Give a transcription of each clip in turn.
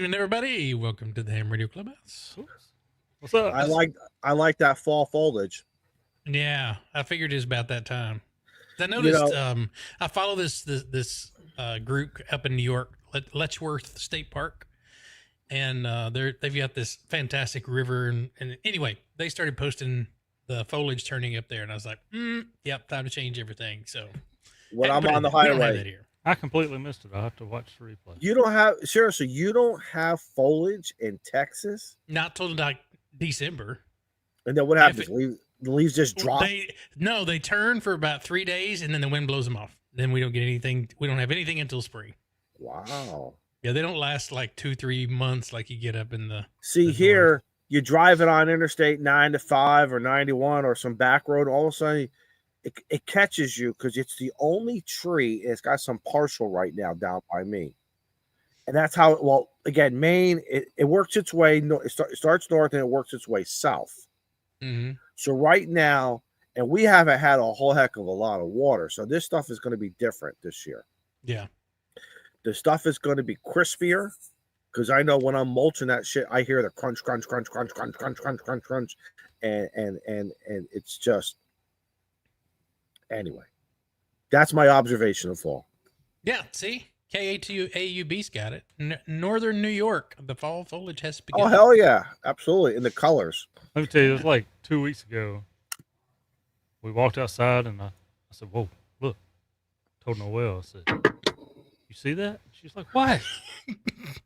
evening, everybody. Welcome to the Ham Radio Clubhouse. What's up? I like that fall foliage. Yeah, I figured it was about that time. I noticed. I follow this group up in New York, Letchworth State Park, and they've got this fantastic river. And anyway, they started posting the foliage turning up there, and I was like, "Yep, time to change everything." So when I'm on the highway. I completely missed it. I'll have to watch the replay. You don't have foliage in Texas? Not till like December. And then what happens? The leaves just drop? They turn for about 3 days, and then the wind blows them off. Then we don't get anything. We don't have anything until spring. Wow. Yeah, they don't last like 2-3 months like you get up in the... here, north. you drive it on Interstate 95 or 91 or some back road, all of a sudden... It catches you because it's the only tree. It's got some partial right now down by me. And that's how, again, Maine, it works its way. It starts north and it works its way south. Mm-hmm. So right now, and we haven't had a whole heck of a lot of water. So this stuff is going to be different this year. Yeah. The stuff is going to be crispier because I know when I'm mulching that shit, I hear the crunch, crunch, crunch, crunch, crunch, crunch, crunch, crunch, crunch. And it's just, anyway, that's my observation of fall. Yeah, see? K0WHW's got it. Northern New York, the fall foliage has begun. Oh, hell yeah. Absolutely. In the colors. Let me tell you, it was like 2 weeks ago. We walked outside, and I said, whoa, look. I told Noelle, I said, you see that? She's like, what?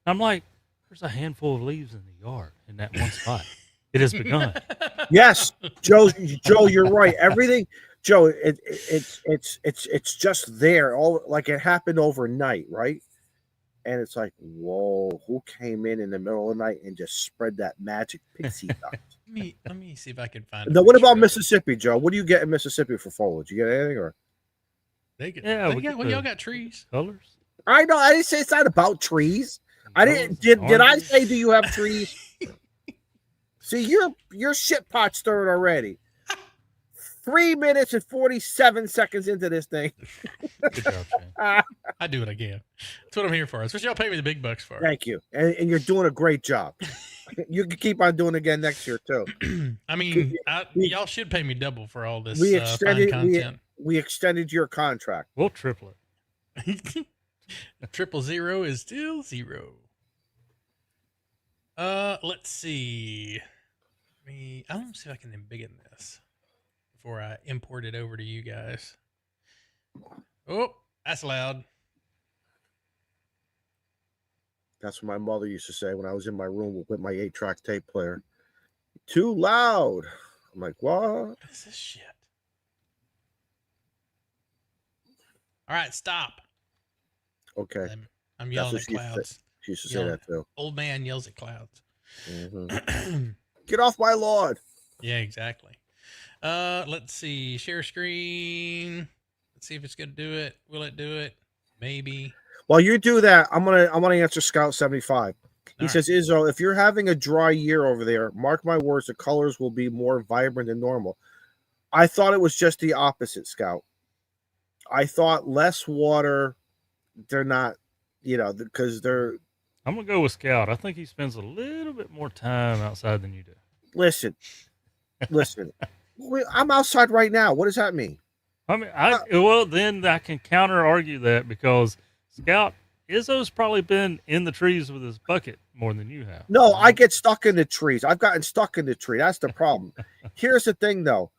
I'm like, there's a handful of leaves in the yard in that one spot. It has begun. Yes, Joe, you're right. Everything... Joe, it's just there, all like it happened overnight, right? And it's like, whoa, who came in the middle of the night and just spread that magic pixie dust? Let me see if I can find. Now, what about Mississippi, Joe? What do you get in Mississippi for foliage? You get anything, or? Y'all got trees, colors. I know. I didn't say it's not about trees. I didn't. Did I say? Do you have trees? See, your shit pot stirred already. 3 minutes and 47 seconds into this thing. Good job, Shane. I do what I can. That's what I'm here for. That's what y'all pay me the big bucks for. Thank you. And you're doing a great job. You can keep on doing it again next year, too. I mean, y'all should pay me double for all this fine content. We extended your contract. We'll triple it. 000 is still 0. Let's see. I want to see if I can embiggen this before I import it over to you guys. Oh, that's loud. That's what my mother used to say when I was in my room with my 8-track tape player. Too loud. I'm like, what? What is this shit? All right, stop. Okay. I'm yelling at clouds. She used to say that too. Old man yells at clouds. Mm-hmm. Get off my lawn. Yeah, exactly. Let's see. Share screen. Let's see if it's gonna do it. Will it do it? Maybe. While you do that, I'm gonna answer Scout 75. He says, Izzo, if you're having a dry year over there, mark my words, the colors will be more vibrant than normal. I thought it was just the opposite, Scout. I thought less water, they're not, because they're... I'm going to go with Scout. I think he spends a little bit more time outside than you do. Listen. I'm outside right now. What does that mean? I mean, then I can counter argue that because Scout, Izzo's probably been in the trees with his bucket more than you have. No, I get stuck in the trees. I've gotten stuck in the tree. That's the problem. Here's the thing, though.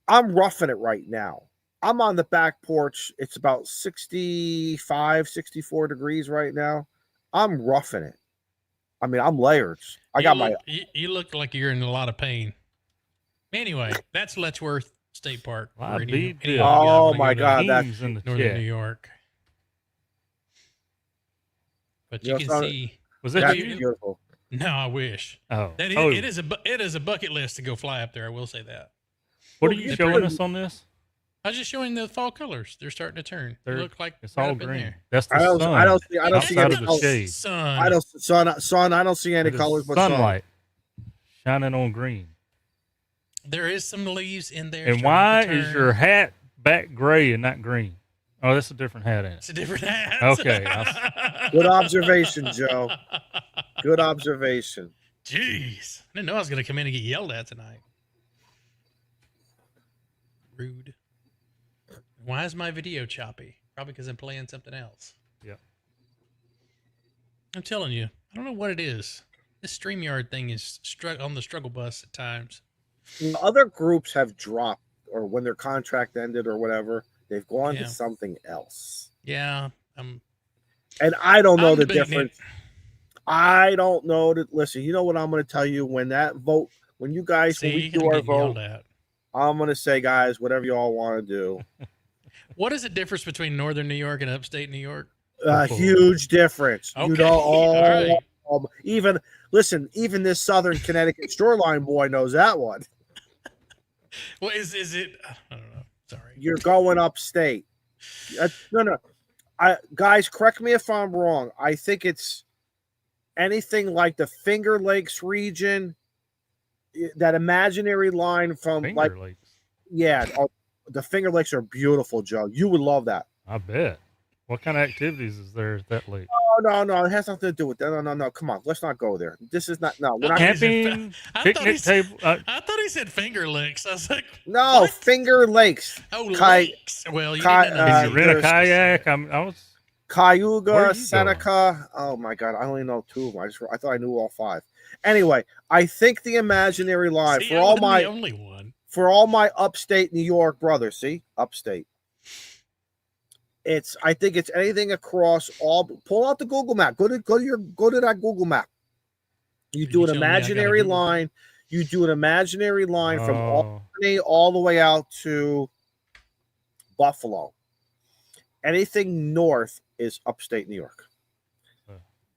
I'm roughing it right now. I'm on the back porch. It's about 65, 64 degrees right now. I'm roughing it. I mean, I'm layered. You look like you're in a lot of pain. Anyway, that's Letchworth State Park. Oh my God, that's in Northern New York. But you can see. Was that beautiful? No, I wish. Oh, it is a bucket list to go fly up there. I will say that. What are you showing us on this? I was just showing the fall colors. They're starting to turn. They look like it's all green. There. That's the sun. I don't see any colors. Sun. I don't see any colors but sunlight shining on green. There is some leaves in there. And why is your hat back gray and not green? Oh, that's a different hat, ain't It's it? a different hat. Okay. Good observation, Joe. Good observation. Jeez. I didn't know I was going to come in and get yelled at tonight. Rude. Why is my video choppy? Probably because I'm playing something else. Yep. I'm telling you, I don't know what it is. This StreamYard thing is on the struggle bus at times. Other groups have dropped, or when their contract ended or whatever, they've gone to something else. Yeah. And I don't know the debating difference. I don't know that. Listen, you know what I'm going to tell you when that vote, when you guys, when we do our vote, I'm going to say, guys, whatever you all want to do. What is the difference between Northern New York and upstate New York? Huge difference. Okay. You know, All right. even this Southern Connecticut shoreline boy knows that one. Well, is it? I don't know. Sorry. You're going upstate. No. Guys, correct me if I'm wrong. I think it's anything like the Finger Lakes region, that imaginary line from Finger Lakes. Yeah. The Finger Lakes are beautiful, Joe. You would love that. I bet. What kind of activities is there at that lake? No. It has nothing to do with that. No. Come on. Let's not go there. This is not. No, we're not camping. Picnic table. I thought he said Finger Lakes. I was like, no, what? Finger Lakes. Oh, lakes. Well, you didn't know. Did you rent a kayak? I was. Cayuga, Seneca. Oh my God, I only know 2 of them. I thought I knew all 5. Anyway, I think the imaginary line the only one. For all my upstate New York brothers. See, upstate. I think it's anything across all. Pull out the Google map. Go to that Google map. You do an imaginary line. You do an imaginary line from Albany all the way out to Buffalo. Anything north is upstate New York.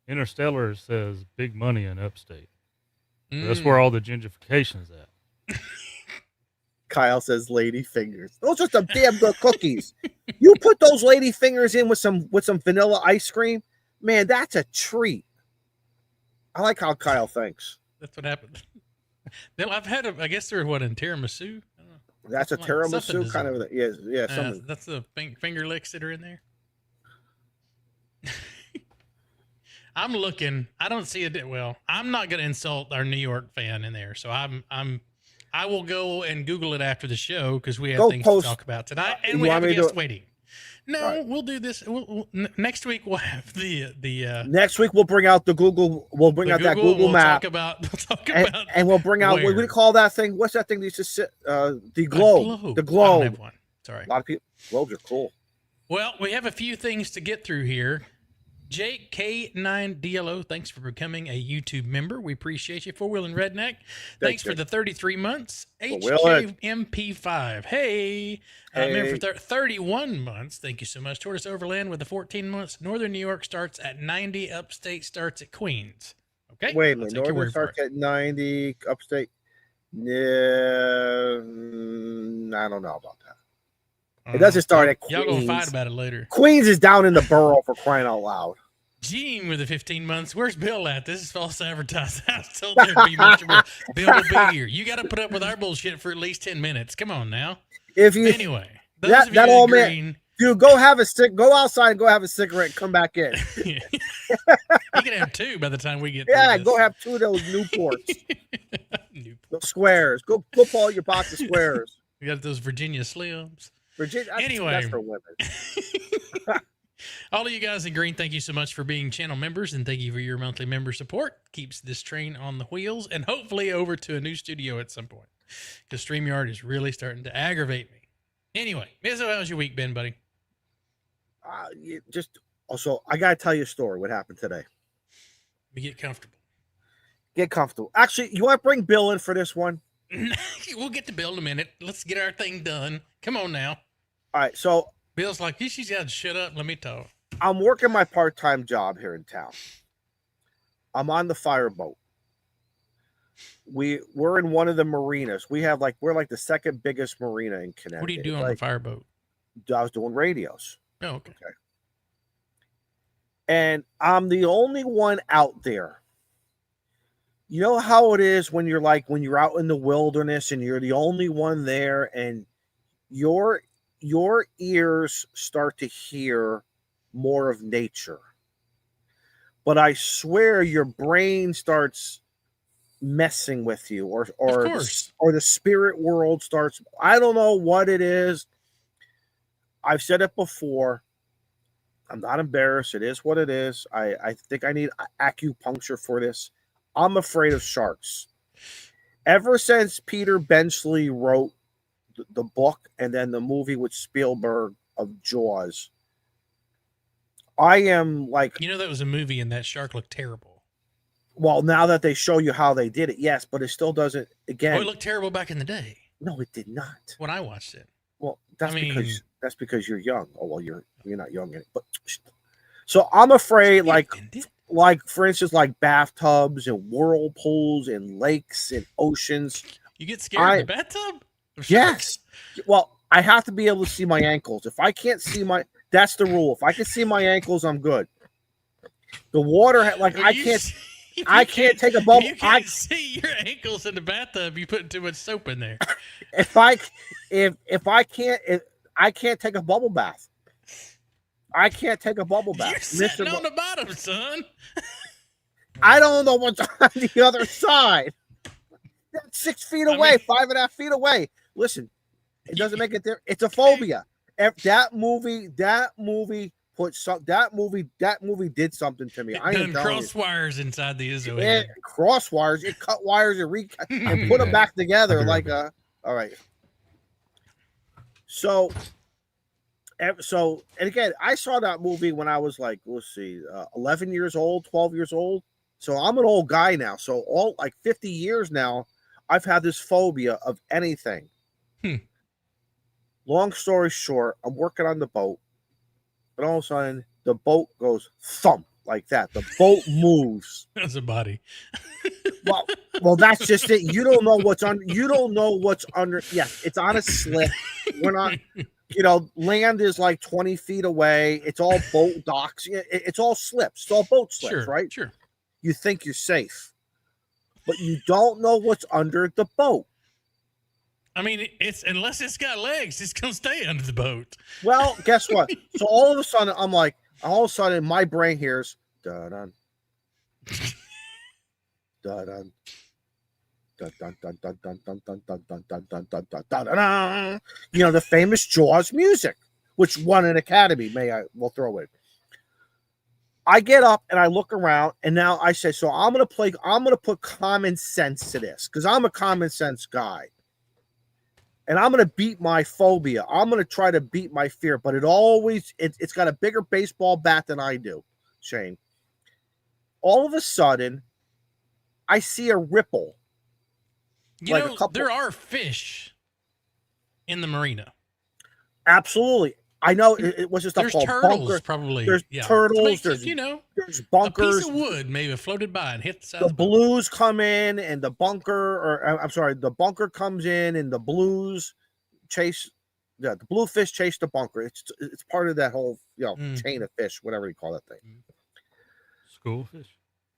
Interstellar says big money in upstate. So that's where all the gentrification is at. Kyle says lady fingers. Those are some damn good cookies. You put those lady fingers in with some vanilla ice cream, man, that's a treat. I like how Kyle thinks. That's what happened. I've had I guess they're in tiramisu. That's a tiramisu kind of. Yeah. That's the finger licks that are in there. I'm looking. I don't see it. Well, I'm not going to insult our New York fan in there, so I will go and Google it after the show because we have things to talk about tonight, and we have a guest waiting. No, right. We'll do this. Next week we'll have the. Next week we'll bring out the Google. We'll bring out that Google map. We'll talk about. And we'll bring out. What do we call that thing? What's that thing that used to sit? The globe. The globe. I don't have one. Sorry. A lot of people. Globes are cool. Well, we have a few things to get through here. Jake K0WHW, thanks for becoming a YouTube member. We appreciate you. Four Wheeling Redneck, thanks for the 33 months. HKMP5, hey. Member for 31 months. Thank you so much. Tortoise Overland with the 14 months. Northern New York starts at 90. Upstate starts at Queens. Okay. Wait a minute. Northern starts at 90. Upstate. Yeah, I don't know about that. It doesn't start at Queens. Y'all gonna fight about it later. Queens is down in the borough, for crying out loud. Gene with the 15 months. Where's Bill at? This is false advertising. I was told there'd be much more. Bill will be here. You got to put up with our bullshit for at least 10 minutes. Come on now. Anyway, that old man, dude, go outside and go have a cigarette and come back in. You can have 2 by the time we get. Yeah, go have 2 of those Newports. Those squares. Go pull out your box of squares. We got those Virginia Slims. Anyway, that's for women. All of you guys in green, thank you so much for being channel members, and thank you for your monthly member support. Keeps this train on the wheels, and hopefully over to a new studio at some point, because StreamYard is really starting to aggravate me. Anyway, so how's your week been, buddy? I gotta tell you a story. What happened today? We get comfortable. Get comfortable. Actually, you want to bring Bill in for this one? We'll get to Bill in a minute. Let's get our thing done. Come on now. All right, so Bill's like, she's got to shut up. Let me talk. I'm working my part-time job here in town. I'm on the fireboat. We're in one of the marinas. We're like the second biggest marina in Connecticut. What do you do on the fireboat? I was doing radios. Oh, okay. And I'm the only one out there. You know how it is when you're out in the wilderness and you're the only one there, and you your ears start to hear more of nature. But I swear your brain starts messing with you, or the spirit world starts. I don't know what it is. I've said it before. I'm not embarrassed. It is what it is. I think I need acupuncture for this. I'm afraid of sharks. Ever since Peter Benchley wrote the book and then the movie with Spielberg of Jaws, I am like... that was a movie and that shark looked terrible. Well, now that they show you how they did it, yes, but it still doesn't... Again... Oh, it looked terrible back in the day. No, it did not. When I watched it. Well, that's because you're young. Oh, well, you're not young anymore. But so I'm afraid, like for instance, like bathtubs and whirlpools and lakes and oceans. You get scared in the bathtub? Yes. Well, I have to be able to see my ankles. If I can't see that's the rule. If I can see my ankles, I'm good. The water, I can't take a bubble. You can't see your ankles in the bathtub. You put too much soap in there. If I can't take a bubble bath. I can't take a bubble bath. You're sitting on the bottom, son. I don't know what's on the other side. That's 6 feet away, 5.5 feet away. Listen, it doesn't make it there. It's a phobia. If that movie did something to me. I am cross wires inside the Izzo. Cross wires. It cut wires and put them back together like a. All right. So, and again, I saw that movie when I was like, 11 years old, 12 years old. So I'm an old guy now. So all like 50 years now, I've had this phobia of anything. Long story short, I'm working on the boat, and all of a sudden the boat goes thump like that. The boat moves. That's a body. Well, that's just it. You don't know what's under. You don't know what's under. Yes, it's on a slip. We're not. Land is like 20 feet away. It's all boat docks. It's all slips. It's all boat slips, right? Sure. You think you're safe, but you don't know what's under the boat. I mean, unless it's got legs, it's gonna stay under the boat. Well, guess what? So all of a sudden, my brain hears dun dun dun dun dun dun dun dun dun dun dun dun dun dun dun dun dun. The famous Jaws music, which won an Academy. We'll throw it. I get up and I look around, and now I say, so I'm gonna put common sense to this because I'm a common sense guy. And I'm going to beat my phobia. I'm going to try to beat my fear, but it's got a bigger baseball bat than I do, Shane. All of a sudden, I see a ripple. There are fish in the marina. Absolutely. I know it was just a turtles, bunker. Probably. There's turtles. There's bunkers. A piece of wood maybe floated by and hit the side. The blues come in, and the bunker comes in, and the blues chase. Yeah, the bluefish chase the bunker. It's part of that whole chain of fish, whatever you call that thing.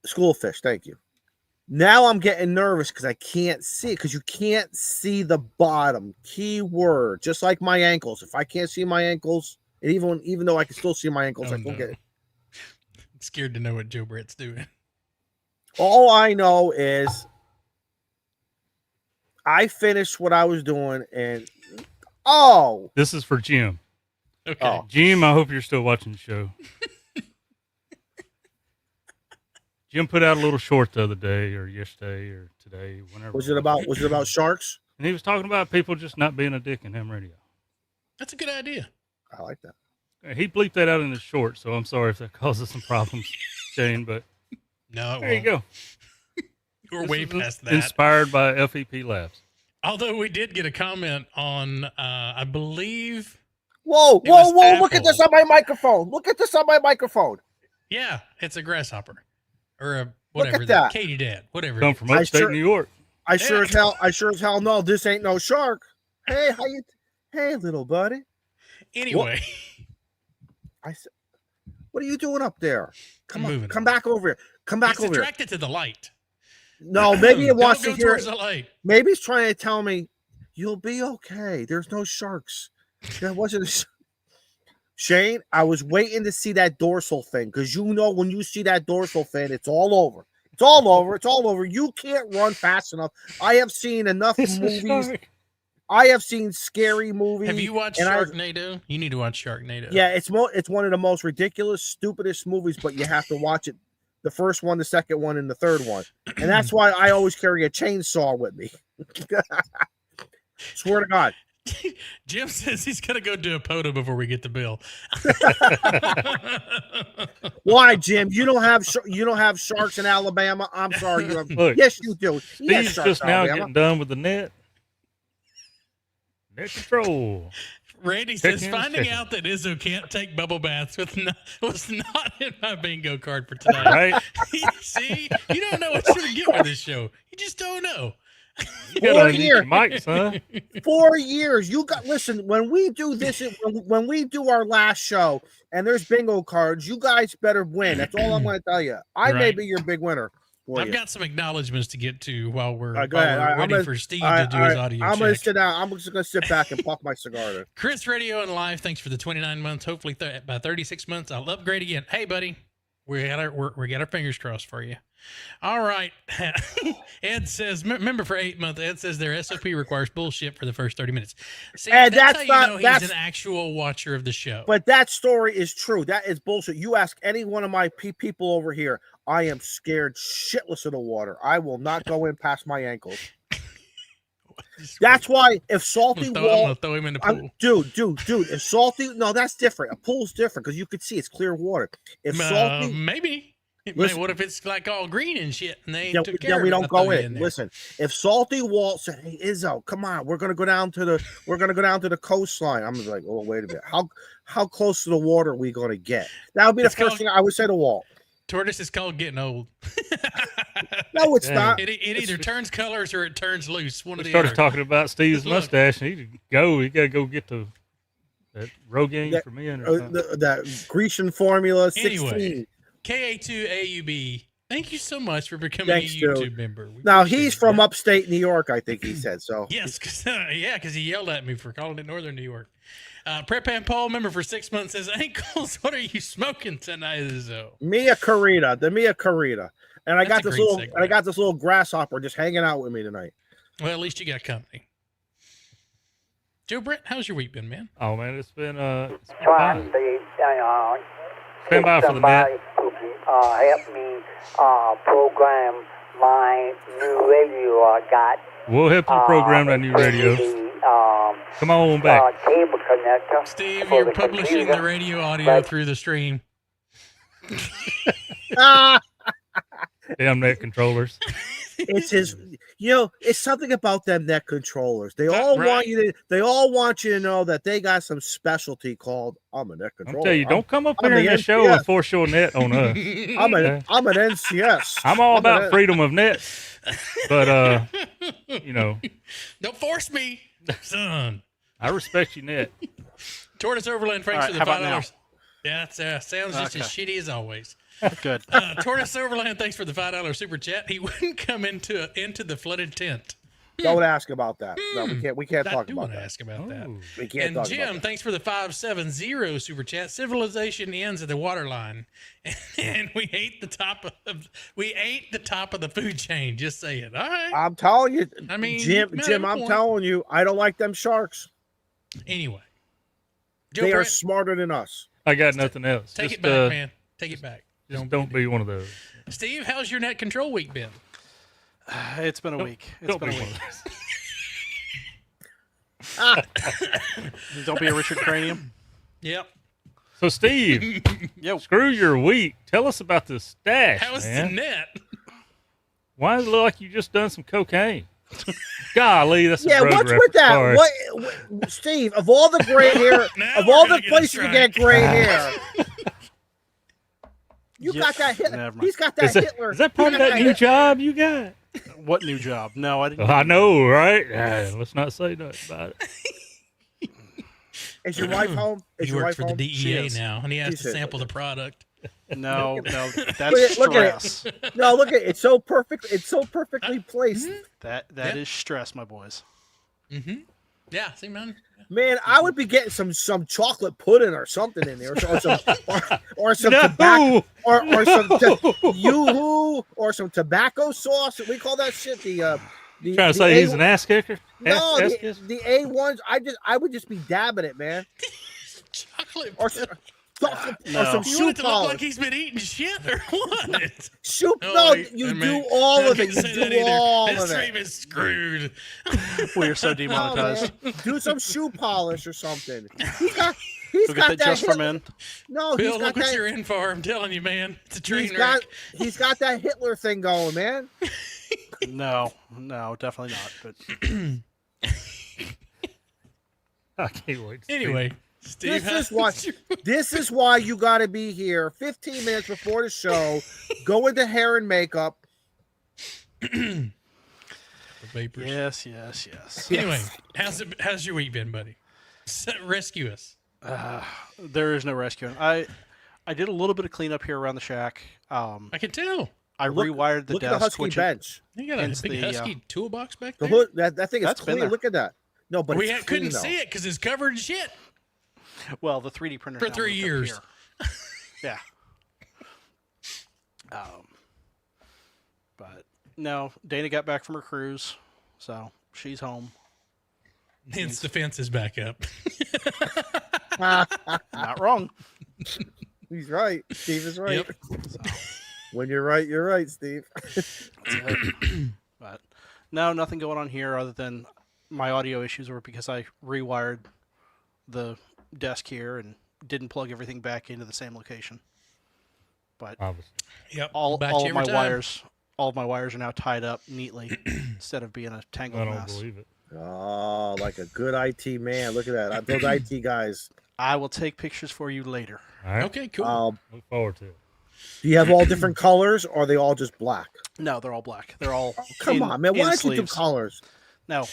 Schoolfish. Thank you. Now I'm getting nervous because I can't see it, because you can't see the bottom. Key word, just like my ankles. If I can't see my ankles, and even though I can still see my ankles, I can't get it. I'm scared to know what Joe Brett's doing. All I know is I finished what I was doing, and this is for Jim. Okay, Jim, I hope you're still watching the show. Jim put out a little short the other day, or yesterday, or today, whenever. Was it about sharks? And he was talking about people just not being a dick in ham radio. That's a good idea. I like that. He bleeped that out in his short, so I'm sorry if that causes some problems, Shane. But no, there you go. We're way past that. Inspired by FEP Labs. Although we did get a comment on, I believe. Whoa! Look at this on my microphone. Yeah, it's a grasshopper. Or whatever. Look at that. Katydid, whatever. Come from upstate New York. I sure as hell know this ain't no shark. Hey, hey, little buddy. Anyway. I said, what are you doing up there? Come back over here. He's attracted to the light. No, maybe it wants to hear the light. Maybe he's trying to tell me you'll be okay. There's no sharks. That wasn't Shane. I was waiting to see that dorsal fin because when you see that dorsal fin, it's all over. It's all over. It's all over. You can't run fast enough. I have seen enough movies. I have seen scary movies. Have you watched Sharknado? You need to watch Sharknado. Yeah, it's one of the most ridiculous, stupidest movies, but you have to watch it. The first one, the second one, and the third one. And that's why I always carry a chainsaw with me. Swear to God. Jim says he's going to go do a photo before we get the bill. Why, Jim? You don't have sharks in Alabama? I'm sorry. You have. Look, yes, you do. Steve's just now getting done with the net. Net control. Randy says, finding out that Izzo can't take bubble baths was not in my bingo card for tonight. Right? See? You don't know what you're going to get with this show. You just don't know. You got 4 years. Mics, huh? 4 years. Listen, when we do this, when we do our last show and there's bingo cards, you guys better win. That's all I'm going to tell you. I may be your big winner. I've got some acknowledgments to get to while we're waiting for Steve to do his audio check. I'm going to sit down. I'm just going to sit back and puff my cigar there. Chris Radio and Live, thanks for the 29 months. Hopefully by 36 months, I'll upgrade again. Hey, buddy, we got our fingers crossed for you. All right. Ed says, remember for 8 months, Ed says their SOP requires bullshit for the first 30 minutes. See, and that's how you know he's an actual watcher of the show. But that story is true. That is bullshit. You ask any one of my people over here, I am scared shitless of the water. I will not go in past my ankles. That's why if Salty I'm gonna throw him in the pool. Dude, if Salty, no, that's different. A pool's different because you could see it's clear water. If Salty, maybe. Listen, what if it's like all green and shit and they took care then of we it? don't go in. Listen, if Salty Walt said, "Hey Izzo, come on, we're gonna go down to the coastline," I'm like, "Oh, wait a minute, how close to the water are we gonna get?" That would be the first thing I would say to Walt. Tortoise is called getting old. No, it's not. It either turns colors or it turns loose. One of the started talking about Steve's mustache, and he got to go get that Rogaine for men. That Grecian Formula 16. Anyway, K0WHW, thank you so much for becoming a YouTube member. Now he's from upstate New York, I think he said so. Yes, because he yelled at me for calling it Northern New York. Prep and Paul, member for 6 months, says, "Ankles, what are you smoking tonight, Izzo?" Mia Carita, and I got this little grasshopper just hanging out with me tonight. Well, at least you got company. Joe Brett, how's your week been, man? Oh man, it's been fine. Stand by for the net. Help me program my new radio I got. We'll help you program that new radio. Come on back. Cable connector. Steve, you're publishing the radio audio through the stream. Damn net controllers. It's his. It's something about them net controllers. They all want you to know that they got some specialty called I'm a net controller. I'll tell you, don't come up here in the show and force your net on us. I'm an NCS. I'm all about freedom of net, but don't force me, son. I respect you, net. Tortoise Overland, thanks for the $5. Yeah, that sounds just as shitty as always. Good. Tortoise Overland, thanks for the $5 super chat. He wouldn't come into the flooded tent. Don't ask about that. No, we can't talk about that. Ask about that. We can't talk Jim, about that. thanks for the 570 super chat. Civilization ends at the waterline, and we ate the top of the food chain. Just say it. All right. I'm telling you. I mean, Jim, I'm telling you, I don't like them sharks. Anyway, they are smarter than us. I got nothing else. Take it back, man. Take it back. Just don't be one of those. Steve, how's your net control week been? It's been a week. Don't be a Richard Cranium. Yep. So, Steve, screw your week. Tell us about the stash. How was the net? Why does it look like you just done some cocaine? Golly, that's a what's reference. with that? What, Steve? Of all the gray hair, of all the places to get gray hair. You got that Hitler. He's got that Hitler. Is that part of that new job you got? What new job? No, I didn't. I know, right? Let's not say nothing about it. Is your wife home? He works for the DEA now, and he has to sample the product. No, that's stress. Look at it. It's so perfect. It's so perfectly placed. That is stress, my boys. Mm-hmm. Yeah, see, man. Man, I would be getting some chocolate pudding or something in there, or some No! tobacco, or some yoo-hoo, or some tobacco sauce. We call that shit the Trying to say he's an ass kicker? No, Ass kisser? the A1s. I would just be dabbing it, man. Chocolate. Or No. some You shoe want it to look polish. like he's been eating shit or what? Shoe? Oh, No, wait, you man. do all I of it. can't You say that do either. all This of stream it. is screwed. We are so No, demonetized. man. Do some shoe polish or something. He's We'll get got that that just for men. No, Bill, he's got look what that. you're in for. I'm telling you, man. It's a train He's wreck. got that Hitler thing going, man. No, definitely not. But I can't wait. To see Anyway, Steve, This is why you got to be here 15 minutes before the show. Go into hair and makeup. the vapors. yes. Anyway, how's your week been, buddy? Rescue us. There is no rescuing. I did a little bit of cleanup here around the shack. I can tell. I rewired the Look at desk. the Husky which bench. You got a Hence big the, husky toolbox back The there. hood, that thing is That's been clean. there. Look at that. No, but We it's couldn't clean, see it because it's covered in shit. well, the 3D printer For now 3 moved up years. here. Yeah. But no, Dana got back from her cruise, so she's home. Hence the fence is back up. Not wrong. He's right. Steve is right. Yep. So, When you're right, you're right, Steve. that's it. But no, nothing going on here other than my audio issues were because I rewired the desk here and didn't plug everything back into the same location. But Obviously. Yep. all Back to of every my time. wires are now tied up neatly instead of being a I tangled don't mess. believe it. Oh, like a good IT man. Look at that. Those IT guys. I will take pictures for you later. All right. Okay, cool. Look forward to it. Do you have all different colors, or are they all just black? No, they're all black. They're all Come on, man. in Why don't you do sleeves. colors? No,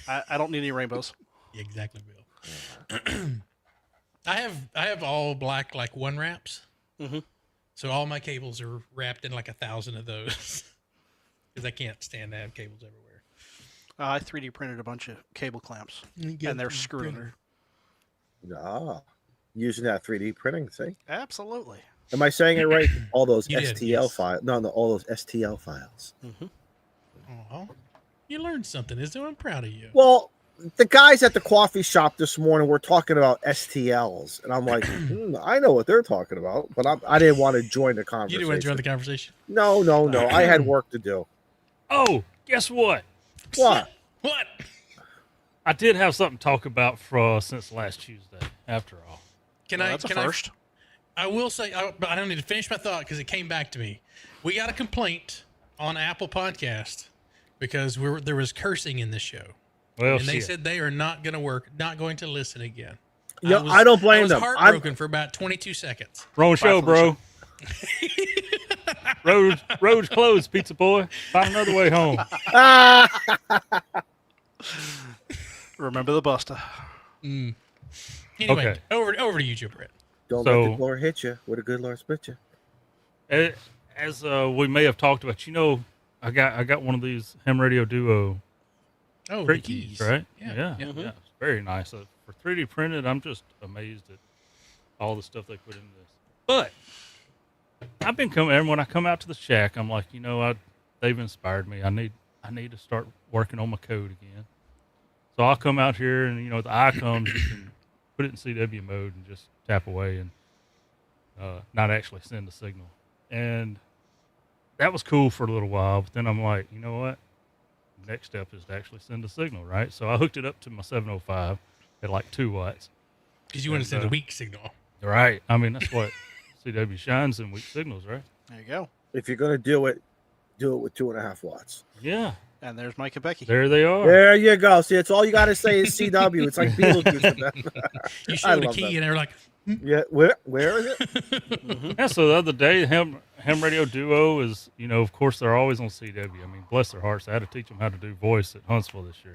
I don't need any rainbows. Exactly, Bill. I have all black like one wraps. Mhm. So all my cables are wrapped in like 1,000 of those because I can't stand to have cables everywhere. I 3D printed a bunch of cable clamps, and they're screwed. Ah, using that 3D printing thing. Absolutely. Am I saying it right? All those You did, STL yes. files. No, all those STL files. Oh, you learned something, Izzo. I'm proud of you. Well, the guys at the coffee shop this morning were talking about STLs, and I'm like, I know what they're talking about, but I didn't want to join the You conversation. didn't want to join the conversation. No. I had work to do. Oh, guess what? What? What? I did have something to talk about since last Tuesday, after all. Can Well, I? that's a Can first. I will say, but I don't need to finish my thought because it came back to me. We got a complaint on Apple Podcast because there was cursing in the show, Well, and they shit. said they are not going to work, not going to listen again. Yeah, I don't blame I was them. heartbroken for about 22 seconds. Wrong show, Felicia. bro. Road's closed, pizza boy. Find another way home. Remember the Busta. Anyway, Okay. over to you, Joe Brett. Don't So- let the Lord hit you. What a good Lord spit you. As we may have talked about, I got one of these Ham Radio Duo Oh, the print keys, keys, right? Yeah. Yeah. It's very nice. For 3D printed, I'm just amazed at all the stuff they put in this. But I've been coming, when I come out to the shack, I'm like, they've inspired me. I need to start working on my code again. So I'll come out here and, the icons, you can put it in CW mode and just tap away and not actually send a signal. And that was cool for a little while, but then I'm like, you know what? Next step is to actually send a signal, right? So I hooked it up to my 705 at like 2 watts. Because you want to send a weak signal. Right. I mean, that's what CW shines in, weak signals, right? There you go. If you're gonna do it with 2.5 watts. Yeah. And there's Mike and Becky. There they are. There you go. See, it's all you got to say is CW. It's like Beetlejuice. to them. You I showed a love key, that. and they're like, Yeah, where is it? Yeah, so the other day, Ham Radio Duo is, of course, they're always on CW. I mean, bless their hearts. I had to teach them how to do voice at Huntsville this year.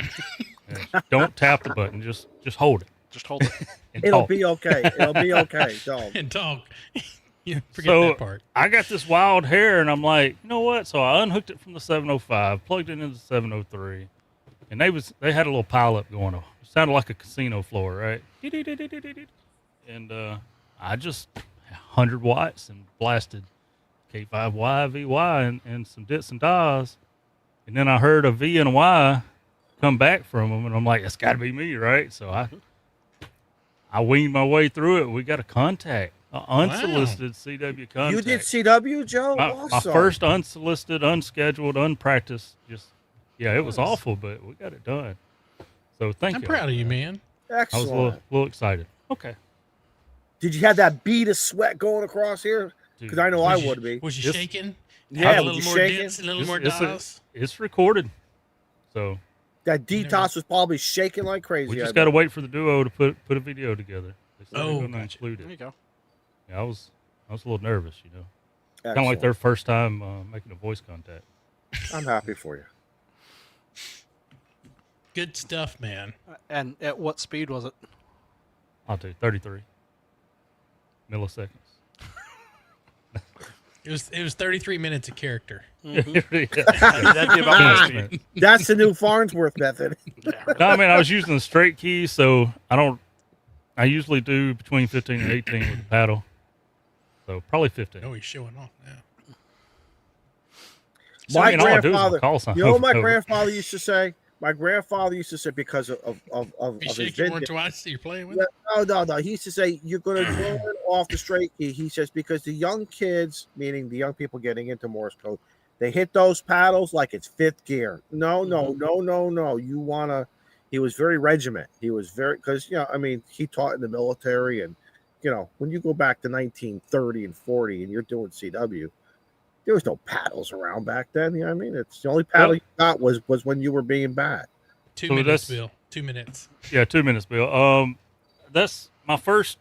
And don't tap the button. Just hold it. Just hold it. And It'll talk. be okay. It'll be okay. Don't. and talk. You forget So that part. I got this wild hair, and I'm like, you know what? So I unhooked it from the 705, plugged it into the 703, and they had a little pileup going on. It sounded like a casino floor, right? And I just 100 watts and blasted K0WHW and some dits and dies, and then I heard a V and a Y come back from them, and I'm like, it's got to be me, right? So I weaned my way through it. We got a contact, an unsolicited CW contact. You did CW, Joe? My first unsolicited, unscheduled, unpracticed. It was awful, but we got it done. So thank you. I'm proud of you, man. Excellent. I was a little excited. Okay. Did you have that bead of sweat going across here? Because I know I would be. Was you shaking? Yeah, a little more dents, a little more dials. It's recorded. So that detox was probably shaking like crazy. We just got to wait for the duo to put a video together. They said they're going to gotcha. include it. There you go. Yeah, I was a little nervous, you know. Excellent. Kind of like their first time making a voice contact. I'm happy for you. Good stuff, man. And at what speed was it? I'll tell you, 33 milliseconds. It was 33 minutes of character. That'd be about my speed. That's the new Farnsworth method. No, I mean, I was using the straight key, so I usually do between 15 and 18 with the paddle. So probably 15. Oh, he's showing off now. So, My all I do is grandfather, call sign you know what my over. grandfather used to say? My grandfather used to say because of You his shake it vintage. twice, you're playing with it? No. He used to say, you're going to draw it off the straight key. He says, because the young kids, meaning the young people getting into Morse code, they hit those paddles like it's fifth gear. No. You want to, he was very regiment. He was very, because, he taught in the military. And, when you go back to 1930 and 40 and you're doing CW, there was no paddles around back then. You know what I mean? It's the only paddle you got was when you were being bad. 2 minutes, Bill. 2 minutes. Yeah, 2 minutes, Bill. That's my first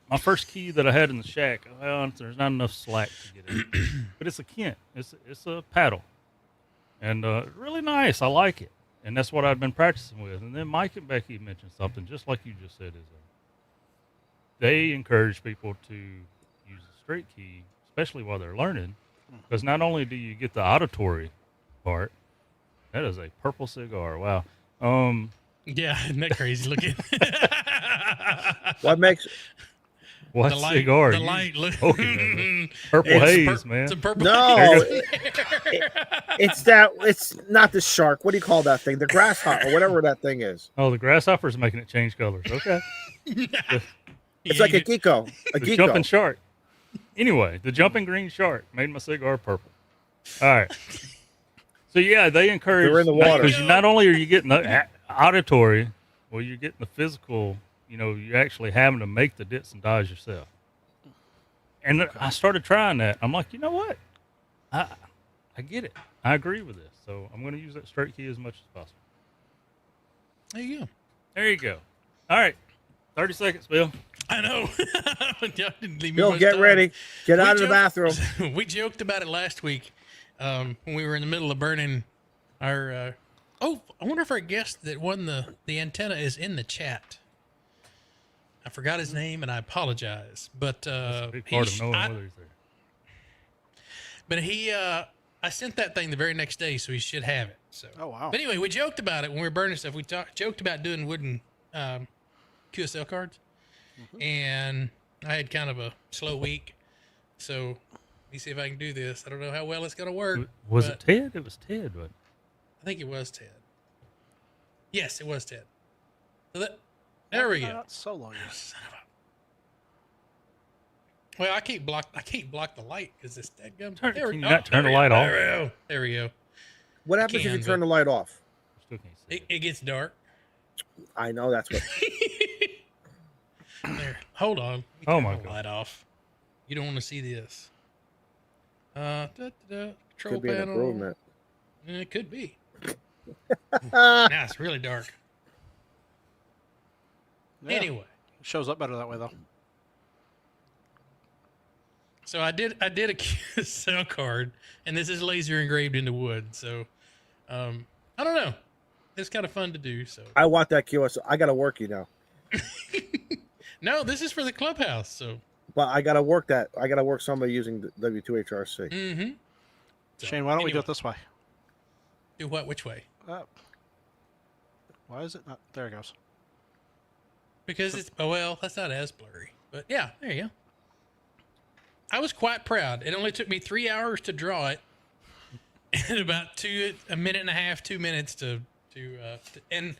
key that I had in the shack. Well, there's not enough slack to get it, but it's a Kent. It's a paddle, and really nice. I like it, and that's what I've been practicing with. And then Mike and Becky mentioned something just like you just said. They encourage people to use the straight key, especially while they're learning, because not only do you get the auditory part, that is a purple cigar. Wow. Yeah, isn't that crazy looking? What makes what the light, cigar? The light. Purple haze, man. It's a purple no? haze. It's not the shark. What do you call that thing? The grasshopper, whatever that thing is. Oh, the grasshopper's making it change colors. Okay. It's like a Geeko. The jumping shark. Anyway, the jumping green shark made my cigar purple. All right. So yeah, they encourage. They're in the water. Because not only are you getting the auditory, well, you're getting the physical. You're actually having to make the dits and dies yourself. And I started trying that. I'm like, you know what? I get it. I agree with this. So I'm going to use that straight key as much as possible. There you go. There you go. All right. 30 seconds, Bill. I know. Y'all didn't leave me Bill, much get time. ready. Get out of the joked- bathroom. We joked about it last week when we were in the middle of burning our. I wonder if our guest that won the antenna is in the chat. I forgot his name and I apologize, but That's a big part of knowing whether he's there. But I sent that thing the very next day, so he should have it. So. Oh, wow. But anyway, we joked about it when we were burning stuff. We joked about doing wooden QSL cards, and I had kind of a slow week, so let me see if I can do this. I don't know how well it's going to work. Was it Ted? It was Ted, but I think it was Ted. Yes, it was Ted. So there we go. Not so long. Well, I can't block the light because this dead gum. Can you not turn the light off? There we go. What happens if you turn the light off? still can't see It gets dark. I know that's what. There. Hold on. Oh my the God. light off. You don't want to see this. Control Could be an panel. improvement. It could be. Now it's really dark. Yeah. Anyway, Shows up better that way, though. so I did a QSL card, and this is laser engraved into wood. So, I don't know. It's kind of fun to do. So I want that QS. I gotta work you now, no, this is for the clubhouse. So but I gotta work that. I gotta work somebody using the W2HRC. mm-hmm. So, Shane, why don't we do anyway. it this way? Do what? Which way? Why is it not? There it goes. Because it's, that's not as blurry. But yeah, there you go. I was quite proud. It only took me 3 hours to draw it, and about a minute and a half, 2 minutes to and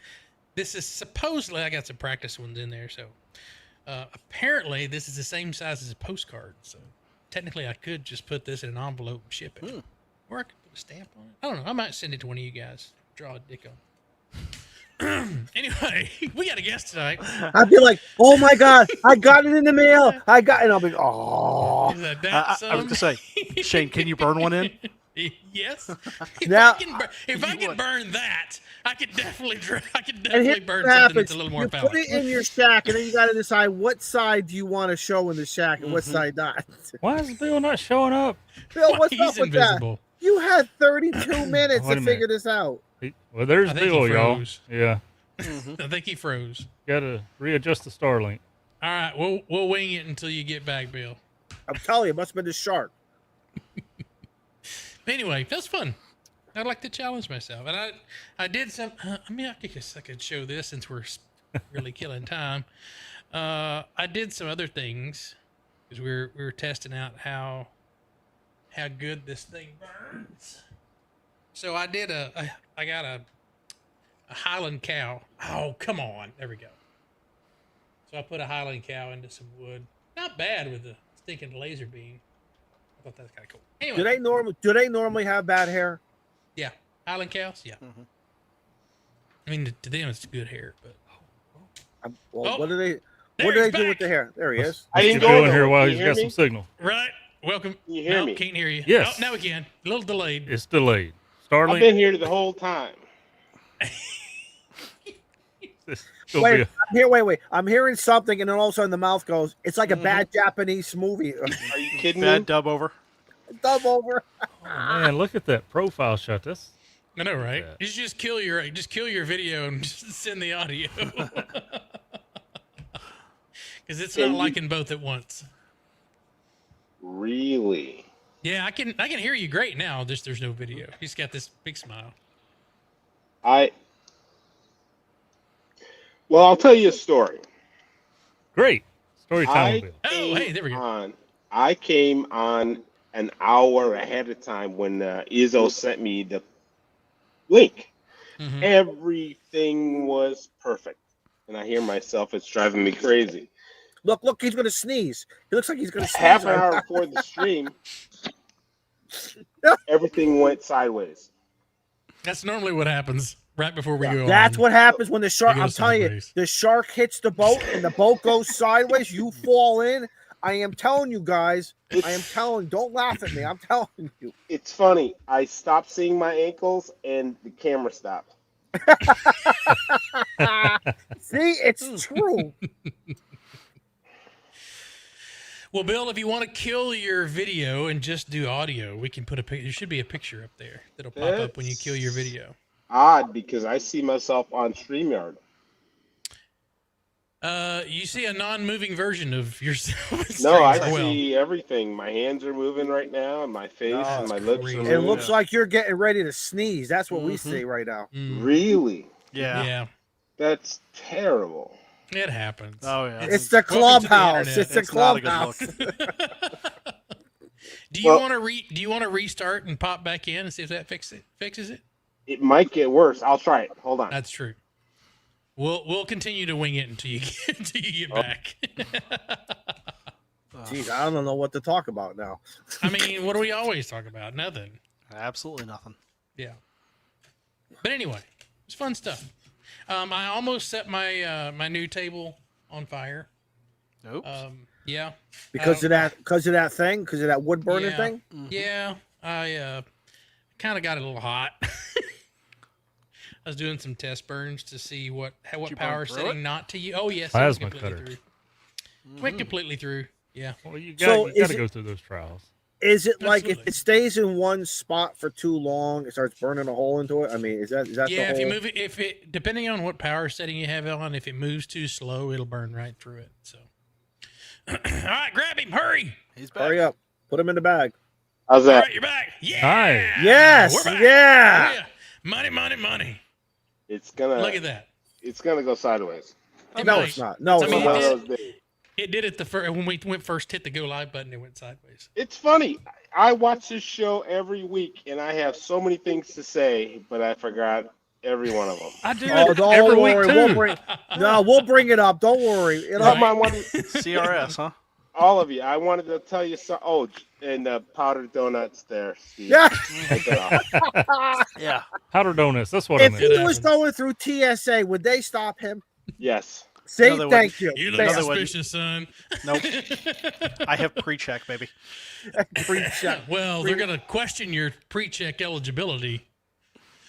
this is supposedly, I got some practice ones in there, so apparently this is the same size as a postcard, so technically I could just put this in an envelope and ship it. Or I could put a stamp on it. I don't know. I might send it to one of you guys. Draw a dick on. Anyway, we got a guest tonight. I'd be like, "Oh my god, I got it in the mail! I got," and I'll be, "Oh." Is that I was gonna say, Shane, can you burn one in? Yes. Now, If I can burn that, I could definitely burn and here's something what happens. that's a little more You powerful. put it in your shack, and then you got to decide what side do you want to show in the shack and what side not. Why is Bill not showing up? Bill, what's He's up with invisible. that? You had 32 minutes Wait a to minute. figure this out. Well, there's I think he Bill, y'all. froze. Yeah, I think he froze. got to readjust the Starlink. All right, we'll wing it until you get back, Bill. I'm telling you, it must have been the shark. Anyway, that's fun. I'd like to challenge myself, and I did some. I guess I could show this since we're really killing time. I did some other things because we were testing out how good this thing burns. So I did I got a Highland cow. Oh, come on, there we go. So I put a Highland cow into some wood. Not bad with the stinking laser beam. I thought that's kind of cool. Anyway, Do they normally have bad hair? yeah, Highland cows. Yeah. I mean, to them it's good hair, but What do they there do he's with back. the hair? There he is. I didn't Keep go doing though. here while Can he's you got hear some signal. right. Welcome. Can you hear me? Can't hear you. Yes. Oh, now we can. A little delayed. It's delayed. I've Starlink. been here the whole time. It's gonna Wait, be a- wait. I'm hearing something, and then all of a sudden the mouth goes. It's like a bad Japanese movie. Are you kidding Bad me? dub over. Dub over. Oh, man, look at that profile shot. That's I know, right? that. You should just kill your video and just send the audio. Because it's not liking both at once. Really? Yeah, I can hear you great now. Just there's no video. He's got this big smile. Well, I'll tell you a story. great. Story time, Bill. Oh, hey, there we go. I came on an hour ahead of time when Izzo sent me the link. Mhm. Everything was perfect. And I hear myself, it's driving me crazy. Look, he's gonna sneeze. He looks like he's gonna sneeze. Half an hour before the stream, everything went sideways. That's normally what happens right before we go on. That's what happens when the shark. It I'm goes telling you, sideways. the shark hits the boat and the boat goes sideways. You fall in. I am telling you guys. I am telling. Don't laugh at me. I'm telling you. It's funny. I stopped seeing my ankles and the camera stopped. See, it's true. Well, Bill, if you want to kill your video and just do audio, we can put there should be a picture up there that'll pop up when you kill your video. Odd, because I see myself on StreamYard. You see a non-moving version of yourself. No, I Well, see everything. My hands are moving right now, and my face and my lips crazy. are It moving. looks like you're getting ready to sneeze. That's what we see right now. Really? Yeah. That's terrible. It happens. Oh yeah. It's the Welcome to the clubhouse. internet. It's the It's not a good clubhouse. Do you Well- want to do you want to restart and pop back in and see if that fixes it? It might get worse. I'll try it. Hold on. That's true. We'll continue to wing it until you get back. Jeez, I don't know what to talk about now. I mean, what do we always talk about? Nothing. Absolutely nothing. Yeah. But anyway, it's fun stuff. I almost set my my new table on fire. Oops. Yeah. Because of that thing, because of that wood burner Yeah. thing. Yeah. I kind of got it a little hot. I was doing some test burns to see what you power burn through setting it? not to use. Oh yes, Plasma it went completely cutter. through. Went completely through. Yeah. Well, you So got is to it- go through those trials. Is it like if Absolutely. it stays in one spot for too long, it starts burning a hole into it? I mean, is that Yeah, the if whole? you move it, depending on what power setting you have it on, if it moves too slow, it'll burn right through it. So, all right, grab him, hurry! He's back. Hurry up, put him in the bag. How's All that? right, you're back. Yeah. Nice. Yes, We're back. yeah. Oh, yeah. Money, money, money. It's gonna. Look at that. It's gonna go sideways. It No, might. it's not. No, I it's mean, One of not. those days. It did it the first when we went first hit the go live button. It went sideways. It's funny. I watch this show every week, and I have so many things to say, but I forgot every one of them. I do Oh, it don't every worry. week We'll too. bring. No, we'll bring it up. Don't worry. Come on, CRS, huh? all of you. I wanted to tell you so. Oh, and powdered donuts there, Steve. Yeah. Take that off. Yeah. Powder donuts. That's what I If meant. he It was happens. going through TSA, would they stop him? Yes. See, No, they thank you. You look No, they wouldn't. suspicious, son. Nope. I have pre-check, baby. Pre-check. Well, they're gonna question your pre-check eligibility.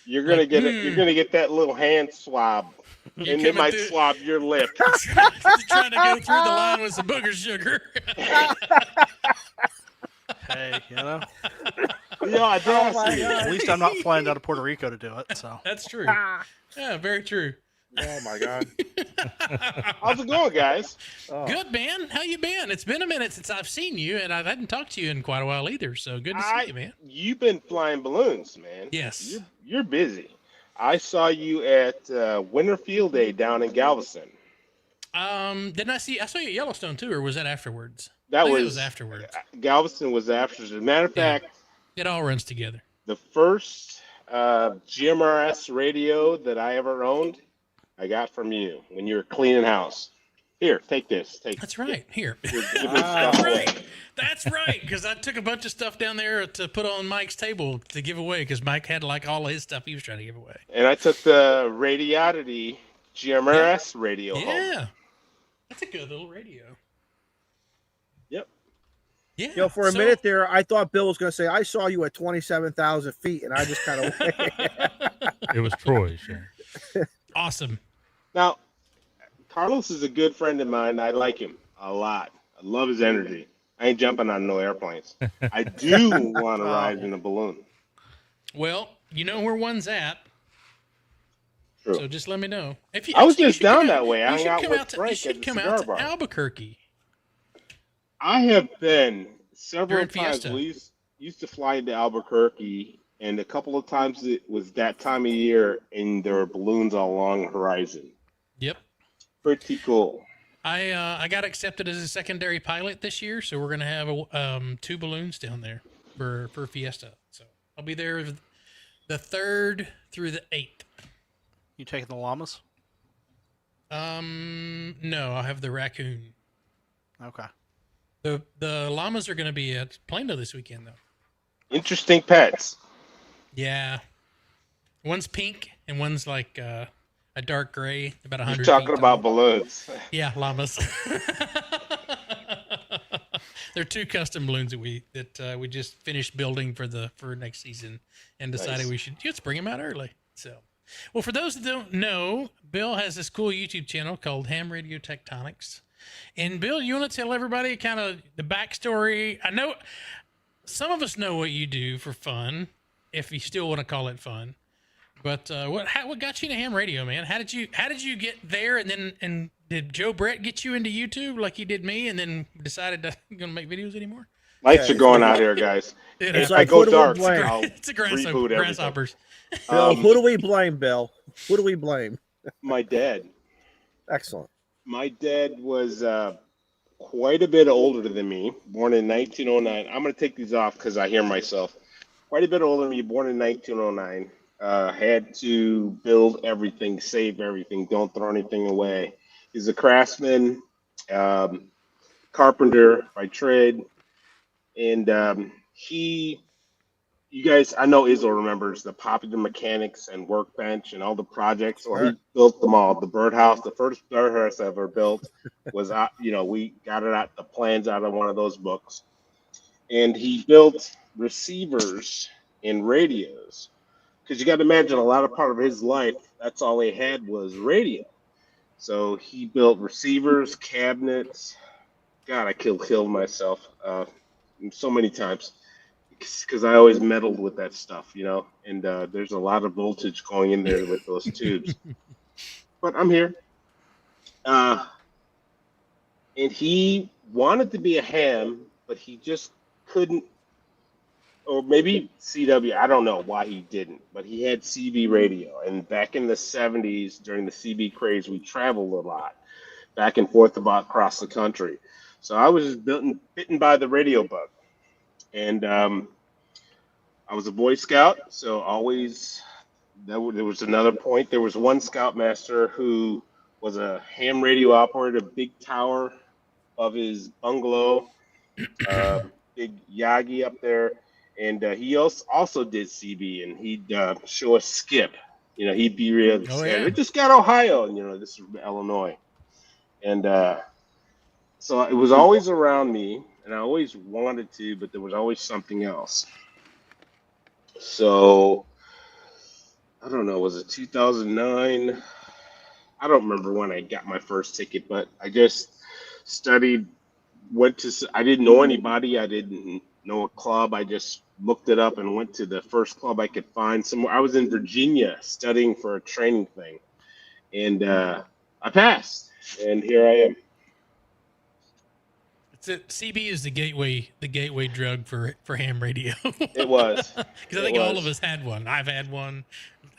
You're gonna get it. You're gonna get that little hand swab, and coming it might through- swab your lip. Trying to go through the line with some booger sugar. Hey, you know, Yeah, I did. Oh my God. at least I'm not flying down to Puerto Rico to do it. So That's true. Yeah, very true. Oh my God. How's it going, guys? Oh. Good, man. How you been? It's been a minute since I've seen you, and I hadn't talked to you in quite a while either. So good to see you, man. You've been flying balloons, man. Yes. You're busy. I saw you at Winter Field Day down in Galveston. Didn't I see? I saw you at Yellowstone too, or was that afterwards? That I think it was afterwards. Galveston was after. As a matter of Yeah. fact, It all runs together. the first GMRS radio that I ever owned, I got from you when you were cleaning house. Here, take this. That's right. Here. You're giving Wow. stuff away. Right. That's right. Because I took a bunch of stuff down there to put on Mike's table to give away. Because Mike had like all of his stuff he was trying to give away. And I took the Radiodity GMRS radio home. Yeah. That's a good little radio. Yep. Yeah. You know, for a so- minute there, I thought Bill was going to say, I saw you at 27,000 feet, and I just kind of It was Troy. Shane. Awesome. Now, Carlos is a good friend of mine. I like him a lot. I love his energy. I ain't jumping on no airplanes. I do want to ride in a balloon. Well, you know where one's at. True. So just let me know. If you, I was actually, you just should come down that out- way. I You hung should out come with out to, you Frank should at the come cigar out to bar. Albuquerque. I have been several During times. Fiesta. We used to fly into Albuquerque, and a couple of times it was that time of year, and there were balloons all along the horizon. Yep. Pretty cool. I got accepted as a secondary pilot this year, so we're gonna have 2 balloons down there for Fiesta. So I'll be there the 3rd through the 8th. you taking the llamas? No, I'll have the raccoon. Okay. The llamas are gonna be at Plano this weekend though. Interesting pets. Yeah, one's pink and one's like a dark gray, about 100. You're talking about balloons. Yeah, llamas. They're 2 custom balloons that we just finished building for next season, and decided Nice. we should just bring them out early. So, well, for those that don't know, Bill has this cool YouTube channel called Radio Tectonics. And Bill, you want to tell everybody kind of the backstory? I know some of us know what you do for fun, if you still want to call it fun. But what got you into ham radio, man? How did you get there, and did Joe Brett get you into YouTube like he did me, and then decided to gonna make videos anymore? Lights Yeah, are going out here, guys. It It's If happens. I like, go who do we dark, blame? I'll It's a reboot everything. grasshoppers. Bill, who do we blame, Bill? Who do we blame? My dad. Excellent. My dad was quite a bit older than me, born in 1909. I'm going to take these off because I hear myself. Quite a bit older than me, born in 1909. Had to build everything, save everything, don't throw anything away. He's a craftsman, carpenter by trade. And you guys, I know Izzo remembers the Popular Mechanics and Workbench and all the projects. Well, he built them all. The birdhouse, the first birdhouse I ever built was, we got it out, the plans out of one of those books. And he built receivers and radios. Because you got to imagine a lot of part of his life, that's all he had was radio. So he built receivers, cabinets. God, I killed myself so many times. Because I always meddled with that stuff, and there's a lot of voltage going in there with those tubes. But I'm here. And he wanted to be a ham, but he just couldn't or maybe CW. I don't know why he didn't, but he had CB radio. And back in the 70s, during the CB craze, we traveled a lot, back and forth about across the country. So I was just bitten by the radio bug. And I was a Boy Scout, so always there was another point. There was one Scoutmaster who was a ham radio operator, big tower of his bungalow, big Yagi up there, and he also did CB, and he'd show us skip. You know, he'd be real scared. We just got Ohio, and this is Illinois, and so it was always around me, and I always wanted to, but there was always something else. So I don't know, was it 2009? I don't remember when I got my first ticket, but I just studied, I didn't know anybody. I didn't know a club. I just looked it up and went to the first club I could find somewhere. I was in Virginia studying for a training thing, and I passed, and here I am. CB is the gateway drug for ham radio. It was. Because I think all of us had one. I've had one.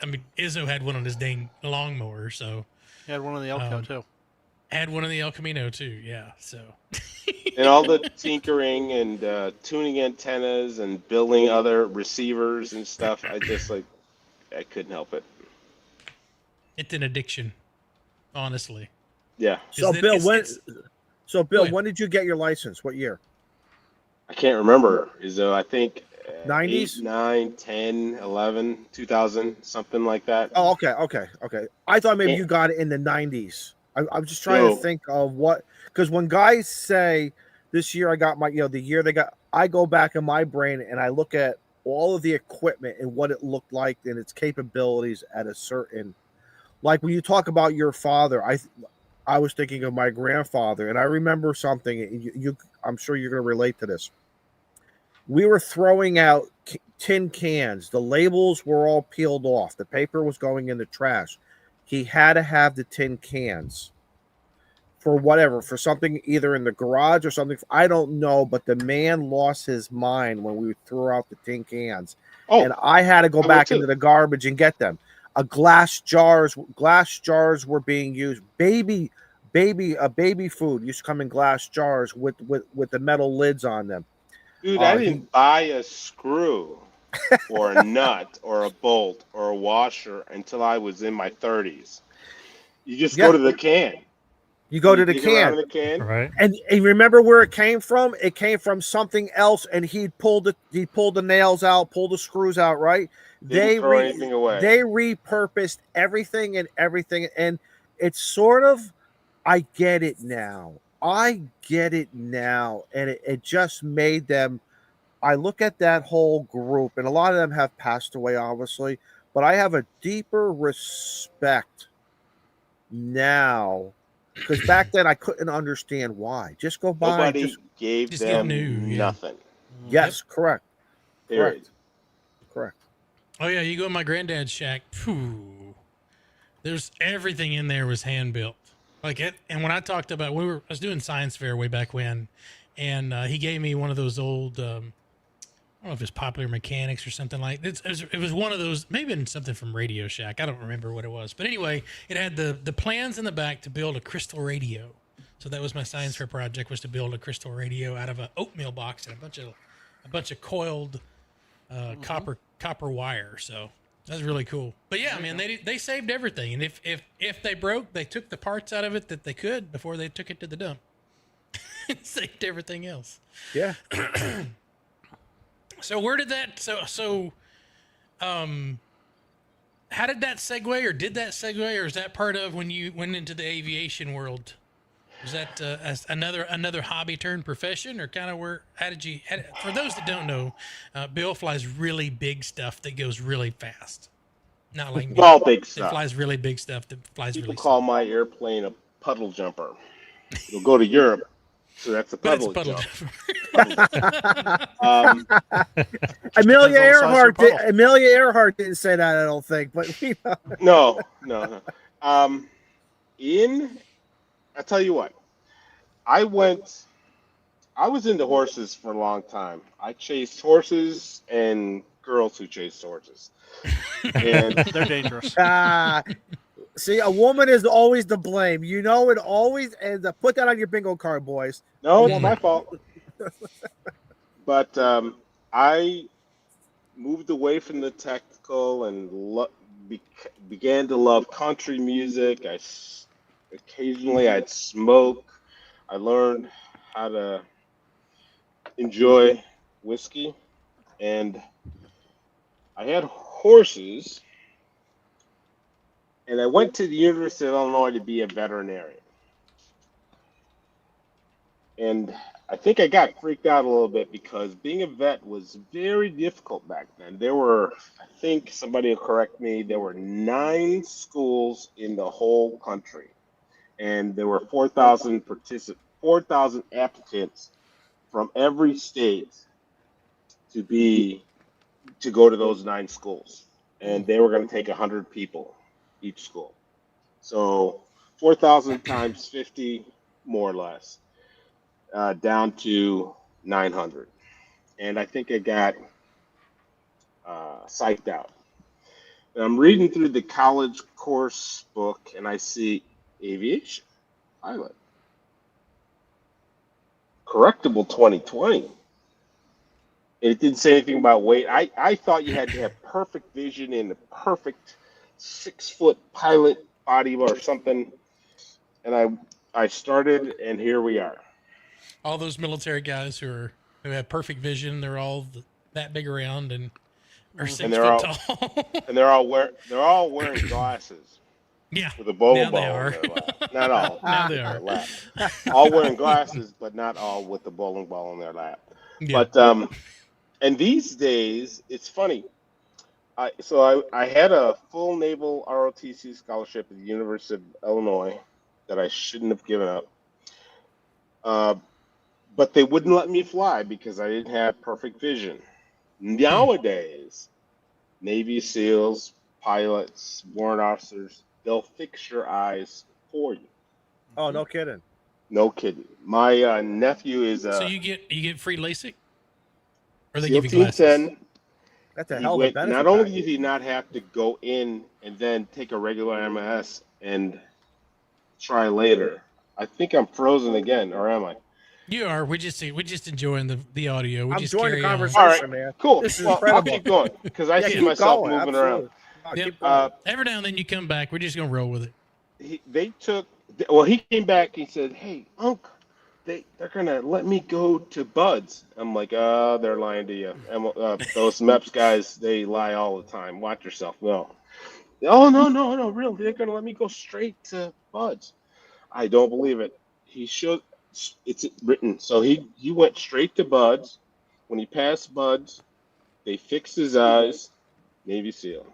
I mean, Izzo had one on his dang lawnmower, so. He had one on the Elko, too. Had one on the El Camino, too, yeah, so. And all the tinkering and tuning antennas and building other receivers and stuff, I couldn't help it. It's an addiction, honestly. Yeah. So, Bill, when did you get your license? What year? I can't remember. I think 90s? 8, 9, 10, 11, 2000, something like that. Oh, okay. I thought maybe you got it in the 90s. I'm just trying to think of what, because when guys say this year I got my, the year they got, I go back in my brain and I look at all of the equipment and what it looked like and its capabilities at a certain, like when you talk about your father, I was thinking of my grandfather, and I remember something. I'm sure you're going to relate to this. We were throwing out tin cans. The labels were all peeled off. The paper was going in the trash. He had to have the tin cans for something either in the garage or something. I don't know, but the man lost his mind when we threw out the tin cans. Oh, and I had to go back into the garbage and get them. Glass jars were being used. Baby food used to come in glass jars with the metal lids on them. Dude, I didn't buy a screw or a nut or a bolt or a washer until I was in my 30s. You just go to the can. You go to the can. Right. And remember where it came from? It came from something else, and he pulled the nails out, pulled the screws out, right? Didn't throw anything away. They repurposed everything, and it's sort of, I get it now. And it just made them. I look at that whole group, and a lot of them have passed away, obviously, but I have a deeper respect now, because back then I couldn't understand why. Just go by. Nobody gave them nothing. Yes, correct. Period. Correct. Oh yeah, you go in my granddad's shack. Phew, there's everything in there was hand built. Like it, and when I talked about, I was doing science fair way back when, and he gave me one of those old, I don't know if it's Popular Mechanics or something like it. It was one of those, maybe something from Radio Shack. I don't remember what it was, but anyway, it had the plans in the back to build a crystal radio. So that was my science fair project, was to build a crystal radio out of an oatmeal box and a bunch of coiled copper wire. So that's really cool. But yeah, man, they saved everything, and if they broke, they took the parts out of it that they could before they took it to the dump. It saved everything else. Yeah. So where did that? How did that segue, or did that segue, or is that part of when you went into the aviation world? Was that as another hobby turned profession, or kind of where? For those that don't know, Bill flies really big stuff that goes really fast. Not like all big stuff. It flies really big stuff that flies really. People call my airplane a puddle jumper. It'll go to Europe, so that's a puddle jumper. Amelia Earhart didn't say that, I don't think, but No. I'll tell you what. I went I was into horses for a long time. I chased horses and girls who chased horses. And They're dangerous. See, a woman is always to blame. You know, it always ends up. Put that on your bingo card, boys. no, it's woman. my fault. But I moved away from the technical and began to love country music. Occasionally I'd smoke. I learned how to enjoy whiskey, and I had horses, and I went to the University of Illinois to be a veterinarian. And I think I got freaked out a little bit because being a vet was very difficult back then. There were, I think somebody will correct me, there were 9 schools in the whole country, and there were 4,000 applicants from every state to go to those 9 schools, and they were going to take 100 people each school. So 4,000 times 50, more or less, down to 900. And I think I got psyched out. And I'm reading through the college course book, and I see aviation, pilot, correctable 2020. It didn't say anything about weight. I thought you had to have perfect vision and a perfect 6-foot pilot body or something. And I started, and here we are. All those military guys who have perfect vision, they're all that big around and are 6 foot tall. And they're all wearing glasses. Yeah. With a bowling Now ball they in are. their lap. Not all. Now they in are. their lap. All wearing glasses, but not all with the bowling ball in their lap. Yeah. But and these days, it's funny. I had a full naval ROTC scholarship at the University of Illinois that I shouldn't have given up. But they wouldn't let me fly because I didn't have perfect vision. Nowadays, Navy SEALs, pilots, warrant officers, they'll fix your eyes for you. Oh, no kidding. No kidding. My nephew is So you get free LASIK? Or they SEAL give you Team glasses? 10. That's a hell of a benefit. Not only did he not have to go in and then take a regular MS and try later. I think I'm frozen again, or am I? You are. We just enjoying the audio. We I'm just enjoying the carry on. conversation, All right, man. cool. This is Well, I'll incredible. keep going because I see keep myself going, moving absolutely. around. No, Yep. keep going. Every now and then you come back. We're just gonna roll with it. He came back. He said, "Hey, Unc, they're gonna let me go to Buds." I'm like, they're lying to you. And, those MEPS guys, they lie all the time. Watch yourself. No. Oh no, really? They're gonna let me go straight to Buds. I don't believe it. He should. It's written. So he went straight to Buds. When he passed Buds, they fixed his eyes. Navy SEAL.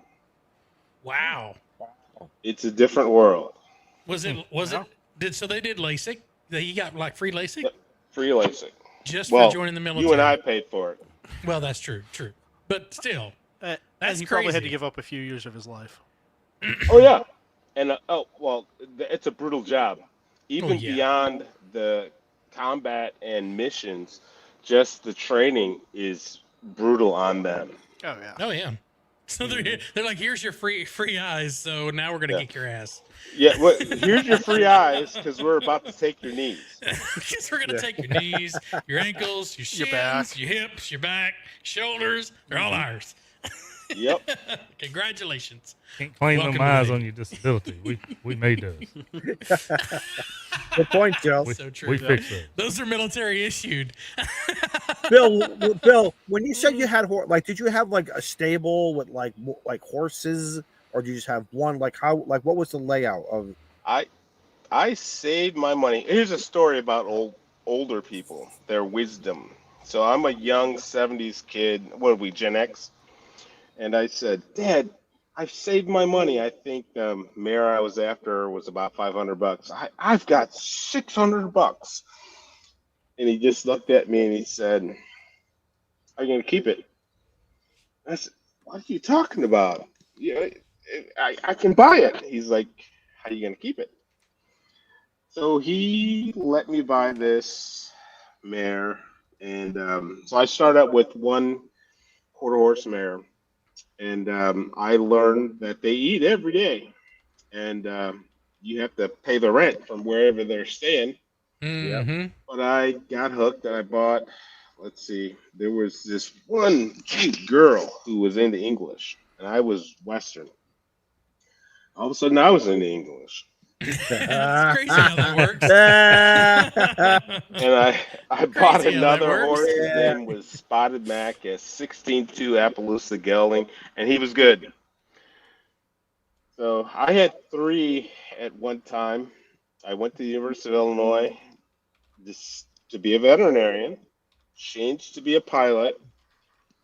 Wow. It's a different world. Was it so they did LASIK? You got like free LASIK? Free LASIK. Just Well, for joining the military. You and I paid for it. Well, that's true. But still, And that's he probably had to crazy. give up a few years of his life. Oh yeah, and it's a brutal job. Even Oh, yeah. beyond the combat and missions, just the training is brutal on them. Oh yeah. Oh yeah. So they're like, here's your free eyes. So now we're gonna kick your ass. Yeah, well, here's your free eyes because we're about to take your knees. Because we're gonna take your knees, your ankles, your shins, back. your hips, your back, shoulders. They're all ours. Yep. Congratulations. Can't claim Welcome them to eyes the- on your disability. We made those. Good point, Joe. So true. We fixed those. Those are military issued. Bill, when you said you had did you have like a stable with like horses, or did you just have one? Like what was the layout of? I saved my money. Here's a story about older people, their wisdom. So I'm a young 70s kid. What are we, Gen X? And I said, Dad, I've saved my money. I think mare I was after was about $500. I've got $600. And he just looked at me and he said, "Are you going to keep it?" I said, "What are you talking about? Yeah, I can buy it." He's like, "How are you going to keep it?" So he let me buy this mare, and so I started out with 1 quarter-horse mare, and I learned that they eat every day, and you have to pay the rent from wherever they're staying. Mm-hmm. But I got hooked, and I bought. Let's see, there was this one cute girl who was into English, and I was Western. All of a sudden, I was into English. It's crazy how that works. And I bought Crazy how that another works. horse. His name was Spotted Mac, a 16-2 Appaloosa gelding, and he was good. So I had 3 at one time. I went to the University of Illinois just to be a veterinarian, changed to be a pilot,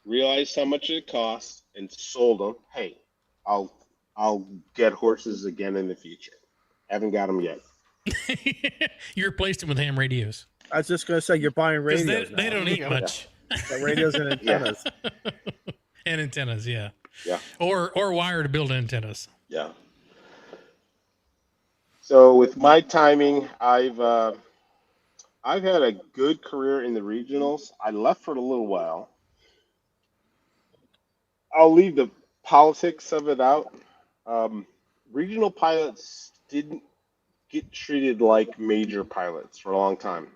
realized how much it cost, and sold them. Hey, I'll get horses again in the future. Haven't got them yet. You replaced them with ham radios. I was just gonna say you're buying 'Cause radios. they don't eat much. The radios and antennas. And antennas, yeah. Yeah. Or wire to build antennas. Yeah. So with my timing, I've had a good career in the regionals. I left for a little while. I'll leave the politics of it out. Regional pilots didn't get treated like major pilots for a long time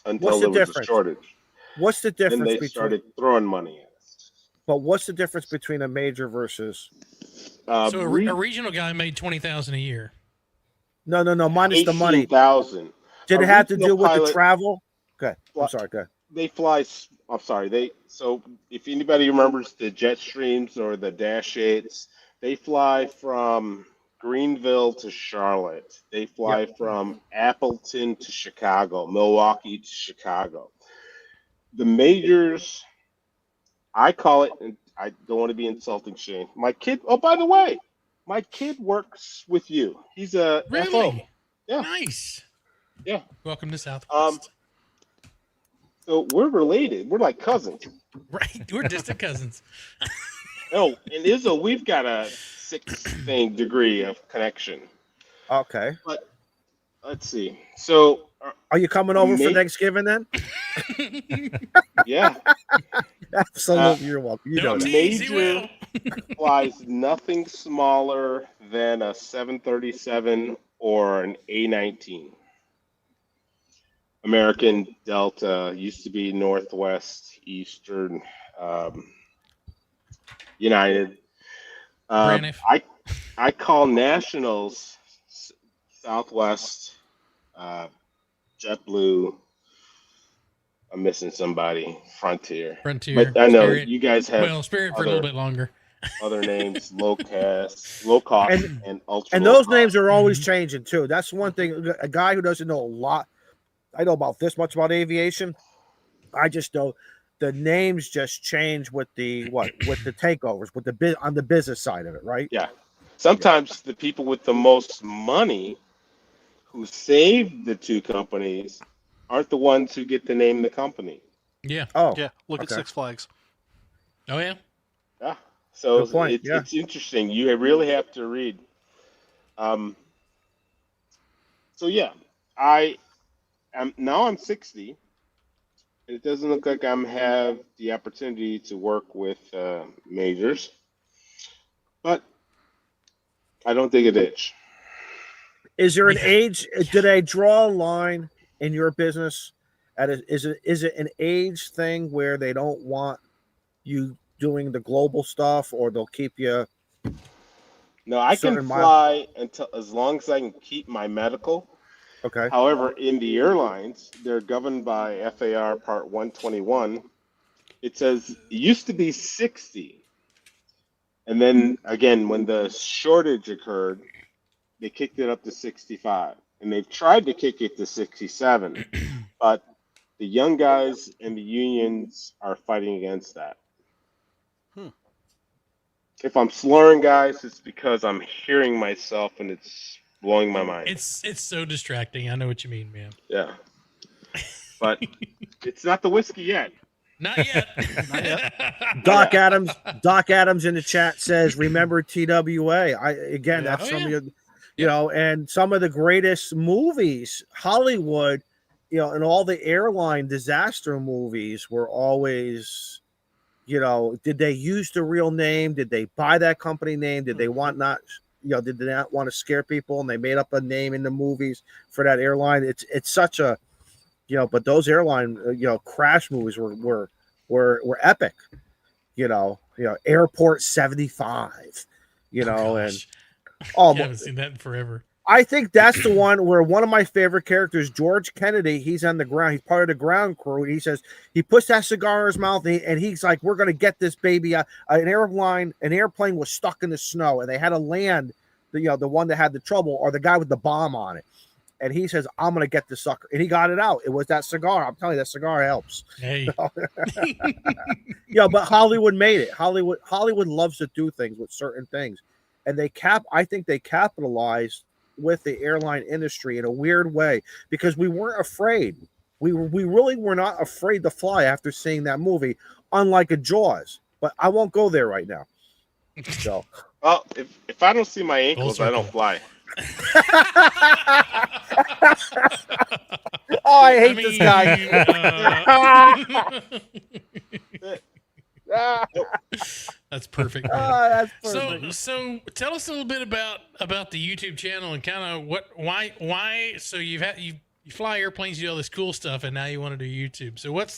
until there was a shortage. What's the difference Then they between? started throwing money at us. But what's the difference between a major versus? So a regional guy made $20,000 a year. No, minus the money. 18,000. Did A it have to regional do with the pilot- travel? Okay, Well, I'm sorry. Go ahead. They fly. I'm sorry. So if anybody remembers the jet streams or the Dash 8s, they fly from Greenville to Charlotte. They fly from Appleton to Chicago, Milwaukee to Chicago. The majors, I call it, and I don't want to be insulting, Shane. My kid. Oh, by the way, my kid works with you. He's a FO. Really? Yeah. Nice. Yeah. Welcome to Southwest. So we're related. We're like cousins. Right. We're distant cousins. Oh, and Izzo, we've got a 6th degree of connection. Okay. But let's see. So Are you coming over for Thanksgiving then? yeah, Absolutely, you're welcome. You know Don't that. tease, he will. flies nothing smaller than a 737 or an A-19. American Delta, used to be Northwest, Eastern, United. Braniff. I call nationals Southwest, JetBlue. I'm missing somebody. Frontier. But I know Spirit. you guys have Spirit for a little bit longer. other names, low cost, and ultra. And low those cost. names are always changing too. That's one thing. A guy who doesn't know a lot. I know about this much about aviation. I just know the names just change with the takeovers, with the on the business side of it, right? Yeah. Sometimes the people with the most money who saved the 2 companies aren't the ones who get to name the company. Yeah. Oh, Yeah, look at okay. Six Flags. Oh, yeah. Yeah. So Good point, it's interesting. You really have to read. So yeah, I'm 60. It doesn't look like I'm have the opportunity to work with majors, but I don't think it is. Is there an age? Did I draw a line in your business? Is it an age thing where they don't want you doing the global stuff, or they'll keep you? No, I can fly until as long as I can keep my medical. Okay. However, in the airlines, they're governed by FAR Part 121. It says it used to be 60. And then again, when the shortage occurred, they kicked it up to 65. And they've tried to kick it to 67. But the young guys and the unions are fighting against that. If I'm slurring, guys, it's because I'm hearing myself and it's blowing my mind. It's so distracting. I know what you mean, man. Yeah. But it's not the whiskey yet. Not yet. Not yet. Doc Adams in the chat says, "Remember TWA." That's some of your, and some of the greatest movies, Hollywood and all the airline disaster movies were always, did they use the real name? Did they buy that company name? Did they did they not want to scare people and they made up a name in the movies for that airline? It's such a, but those airline, crash movies were epic, Airport 75, and I haven't seen that in forever. I think that's the one where one of my favorite characters, George Kennedy, he's on the ground. He's part of the ground crew. He says he puts that cigar in his mouth, and he's like, "We're going to get this baby." An airplane was stuck in the snow, and they had to land. The one that had the trouble, or the guy with the bomb on it. And he says, "I'm going to get the sucker," and he got it out. It was that cigar. I'm telling you, that cigar helps. Hey, but Hollywood made it. Hollywood loves to do things with certain things, and I think they capitalized with the airline industry in a weird way, because we weren't afraid. We really were not afraid to fly after seeing that movie, unlike a Jaws. But I won't go there right now. So, well, if I don't see my ankles, I don't fly. Oh, I hate this guy. That's perfect. That's perfect. So tell us a little bit about the YouTube channel and kind of why. So you fly airplanes, you do all this cool stuff, and now you want to do YouTube. So what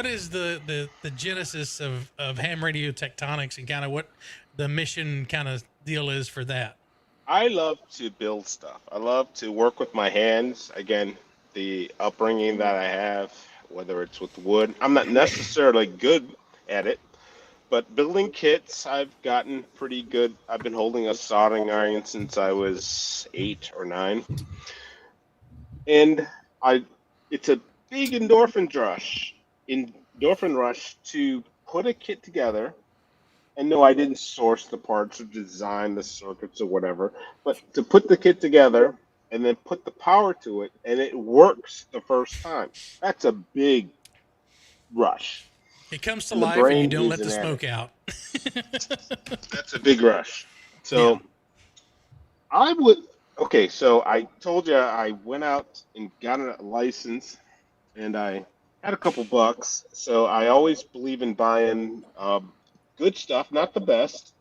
is the genesis of Ham Radio Tectonics, and kind of what the mission kind of deal is for that? I love to build stuff. I love to work with my hands. Again, the upbringing that I have, whether it's with wood, I'm not necessarily good at it. But building kits, I've gotten pretty good. I've been holding a soldering iron since I was 8 or 9. And it's a big endorphin rush to put a kit together. And no, I didn't source the parts or design the circuits or whatever, but to put the kit together and then put the power to it, and it works the first time. That's a big rush. It comes to life and you don't let the smoke out. That's a big rush. So yeah. So I told you I went out and got a license, and I had a couple bucks. So I always believe in buying good stuff, not the best.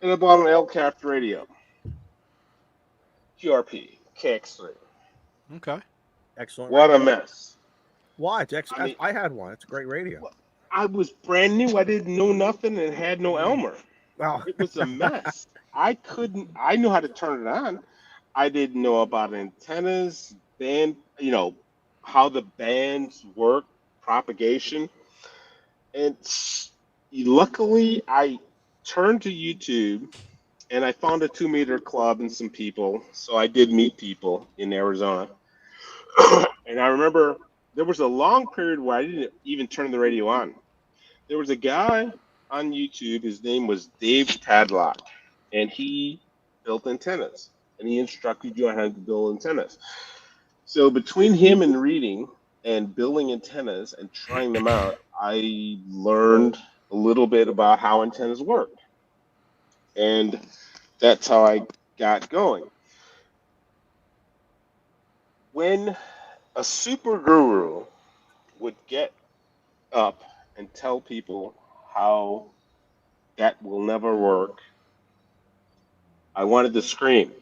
And I bought an L-Caft radio. QRP, KX3. Okay. Excellent. What a mess. Why? I had one. It's a great radio. I was brand new. I didn't know nothing and had no Elmer. Wow. It was a mess. I knew how to turn it on. I didn't know about antennas, how the bands work, propagation. And luckily, I turned to YouTube and I found a 2-meter club and some people. So I did meet people in Arizona. And I remember there was a long period where I didn't even turn the radio on. There was a guy on YouTube. His name was Dave Tadlock, and he built antennas. And he instructed you on how to build antennas. So between him and reading and building antennas and trying them out, I learned a little bit about how antennas work. And that's how I got going. When a super guru would get up and tell people how that will never work, I wanted to scream.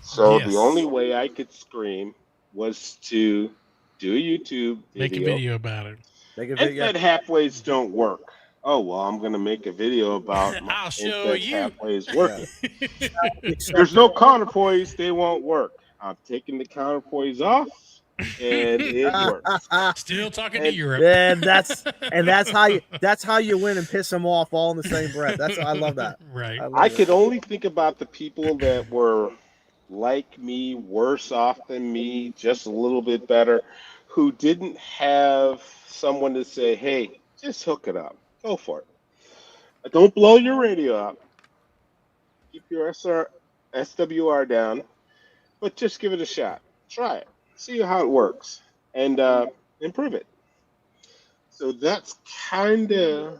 So the only way I could scream was to do a YouTube video. Make a video about it. Infrared halfways don't work. Oh, well, I'm going to make a video about I'll show you. Halfways working. There's no counterpoise. They won't work. I'm taking the counterpoise off, and it works. Still talking to Europe. And that's how you win and piss them off all in the same breath. I love that. Right. I could only think about the people that were like me, worse off than me, just a little bit better, who didn't have someone to say, hey, just hook it up. Go for it. Don't blow your radio up. Keep your SWR down, but just give it a shot. Try it. See how it works, and improve it. So that's kind of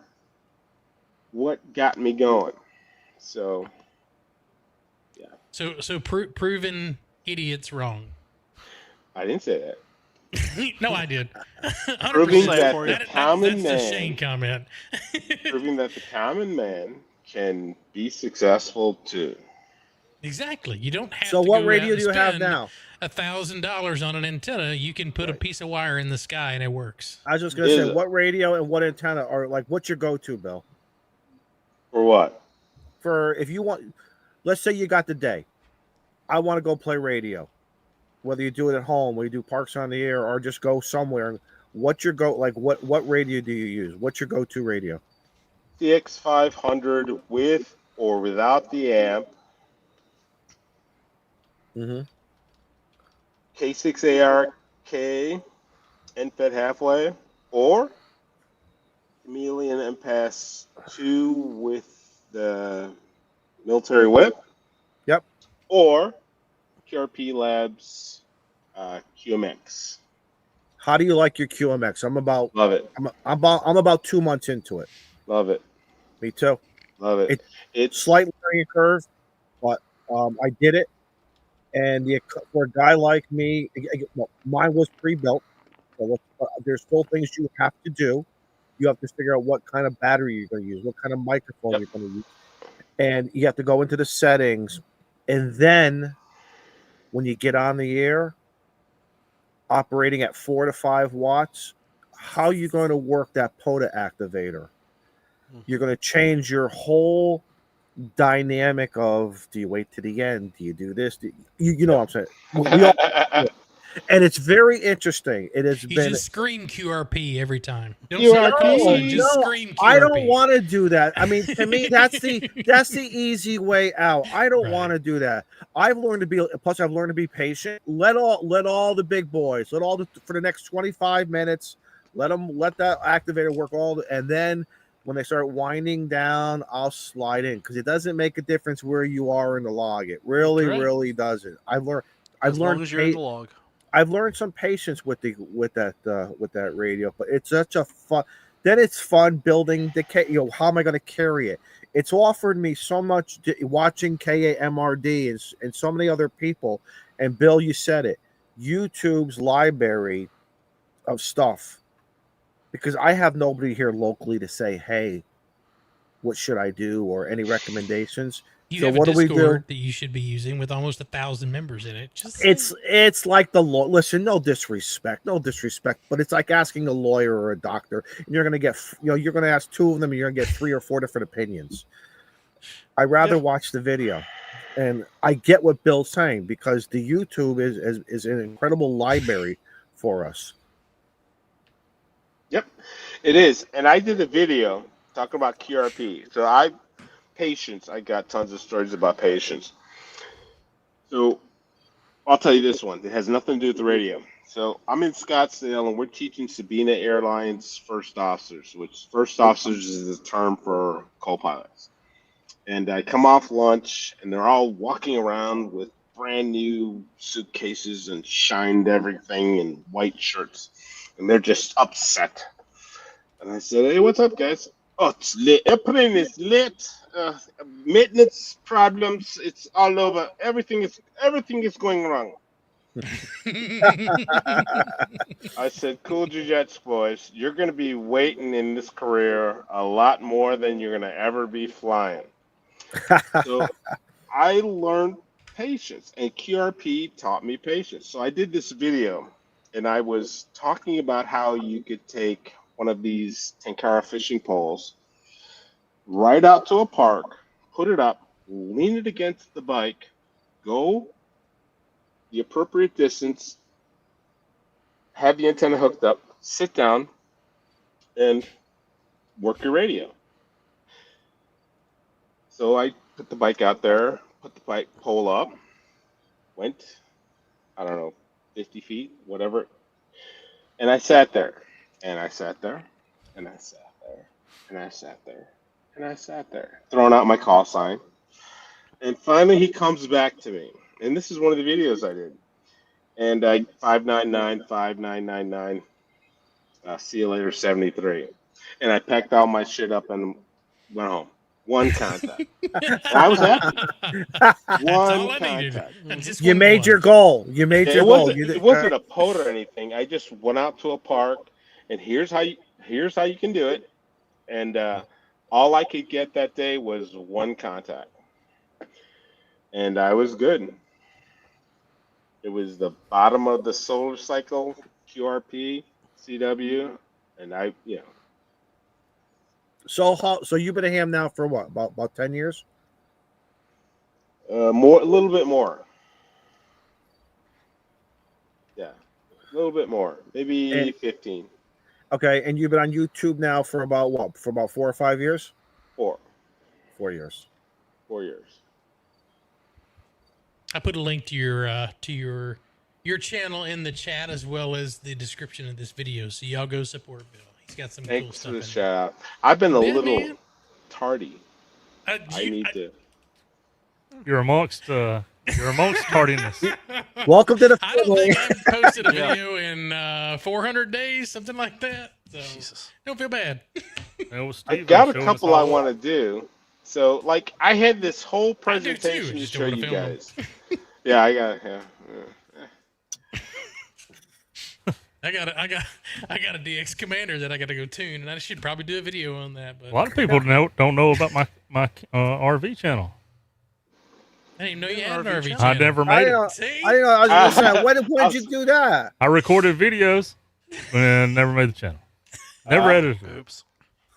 what got me going. So, yeah. So proven idiots wrong. I didn't say that. No, I did. Proving 100%. that for the you. common That's the man, Shane comment. proving that the common man can be successful too. Exactly. You don't have So to what go out radio and do you have spend now? $1,000 on an antenna. You can put a Right. piece of wire in the sky and it works. I was just gonna Is say, it? what radio and what antenna are like? What's your go-to, Bill? For what? For if you want, let's say you got the day. I want to go play radio. Whether you do it at home, whether you do Parks on the Air, or just go somewhere. What's your go? Like what radio do you use? What's your go-to radio? CX500 with or without the amp, Mm-hmm. K6ARK, NFED halfway, or Chameleon MPass 2 with the military whip, Yep. or QRP Labs QMX. How do you like your QMX? Love it. I'm about 2 months into it. Love it. Me too. Love it. It's Slight learning curve, but I did it. And for a guy like me, well, mine was pre-built. So there's still things you have to do. You have to figure out what kind of battery you're going to use, what kind of microphone Yep. you're going to use. And you have to go into the settings. And then when you get on the air, operating at 4 to 5 watts, how are you going to work that POTA activator? You're going to change your whole dynamic of, do you wait to the end? Do you do this? You know what I'm saying? We all, and it's very interesting. It has You been. just scream QRP every time. Don't QRP. say also, just No, scream QRP. I don't want to do that. I mean, to me, that's the easy way out. I don't Right. want to do that. I've learned to be. Plus, I've learned to be patient. Let all the big boys. For the next 25 minutes. Let that activator work and then when they start winding down, I'll slide in because it doesn't make a difference where you are in the log. It really, right. really doesn't. I've learned. As long as you're in the log. I've learned some patience with that radio, but it's such a fun. Then it's fun building the how am I going to carry it? It's offered me so much watching KAMRD and so many other people. And Bill, you said it. YouTube's library of stuff, because I have nobody here locally to say, hey, what should I do or any recommendations. You so have what a do we Discord do? that you should be using with almost 1,000 members in it. It's like listen, no disrespect, but it's like asking a lawyer or a doctor, and you're gonna get you're gonna ask 2 of them, and you're gonna get 3 or 4 different opinions. I rather watch the video, and I get what Bill's saying because the YouTube is an incredible library for us. Yep, it is. And I did a video talking about QRP. So patience. I got tons of stories about patience. So I'll tell you this one. It has nothing to do with the radio. So I'm in Scottsdale, and we're teaching Sabina Airlines first officers, which first officers is the term for co-pilots. And I come off lunch, and they're all walking around with brand new suitcases and shined everything and white shirts, and they're just upset. And I said, "Hey, what's up, guys? Oh, it's lit. Airplane is lit. Maintenance problems. It's all over. Everything is going wrong." I said, "Cool your jets, boys. You're going to be waiting in this career a lot more than you're going to ever be flying." So I learned patience, and QRP taught me patience. So I did this video, and I was talking about how you could take one of these Tenkara fishing poles right out to a park, put it up, lean it against the bike, go the appropriate distance, have the antenna hooked up, sit down, and work your radio. So I put the bike out there, put the bike pole up, went, I don't know, 50 feet, whatever. And I sat there, and I sat there, and I sat there, and I sat there, and I sat there, throwing out my call sign. And finally he comes back to me. And this is one of the videos I did. And I 599, see you later 73. And I packed all my shit up and went home. One contact. I was happy. That's One all I needed. contact. I just You wanted made one. your goal. You made your It goal. wasn't. It wasn't a pot or anything. I just went out to a park, and here's how you can do it. And all I could get that day was one contact, and I was good. It was the bottom of the solar cycle, QRP, CW, and So you've been a ham now for what? About 10 years? a little bit more. Yeah, a little bit more, maybe And 15. okay, and you've been on YouTube now for about what? For about 4 or 5 years? 4 years. 4 years. I put a link to your channel in the chat as well as the description of this video, so y'all go support Bill. He's got some cool Thanks stuff for in the there. shout out. I've been a Yeah, little man. tardy. I need to. You're amongst tardiness. Welcome to the I don't family. think I've posted a video in 400 days, something like that. So Jesus. don't feel bad. I've got a couple I want to do. So, like, I had this whole I do too, presentation to just show don't wanna you film 'em. guys. Yeah, I got. Yeah. I got a DX Commander that I got to go tune, and I should probably do a video on that. But A lot of people don't know about my RV channel. I didn't even know you had an RV RV channel. channel. I never made it. See? I know. I was gonna say, when did you do that? I recorded videos and never made the channel. Never edited it. Oops.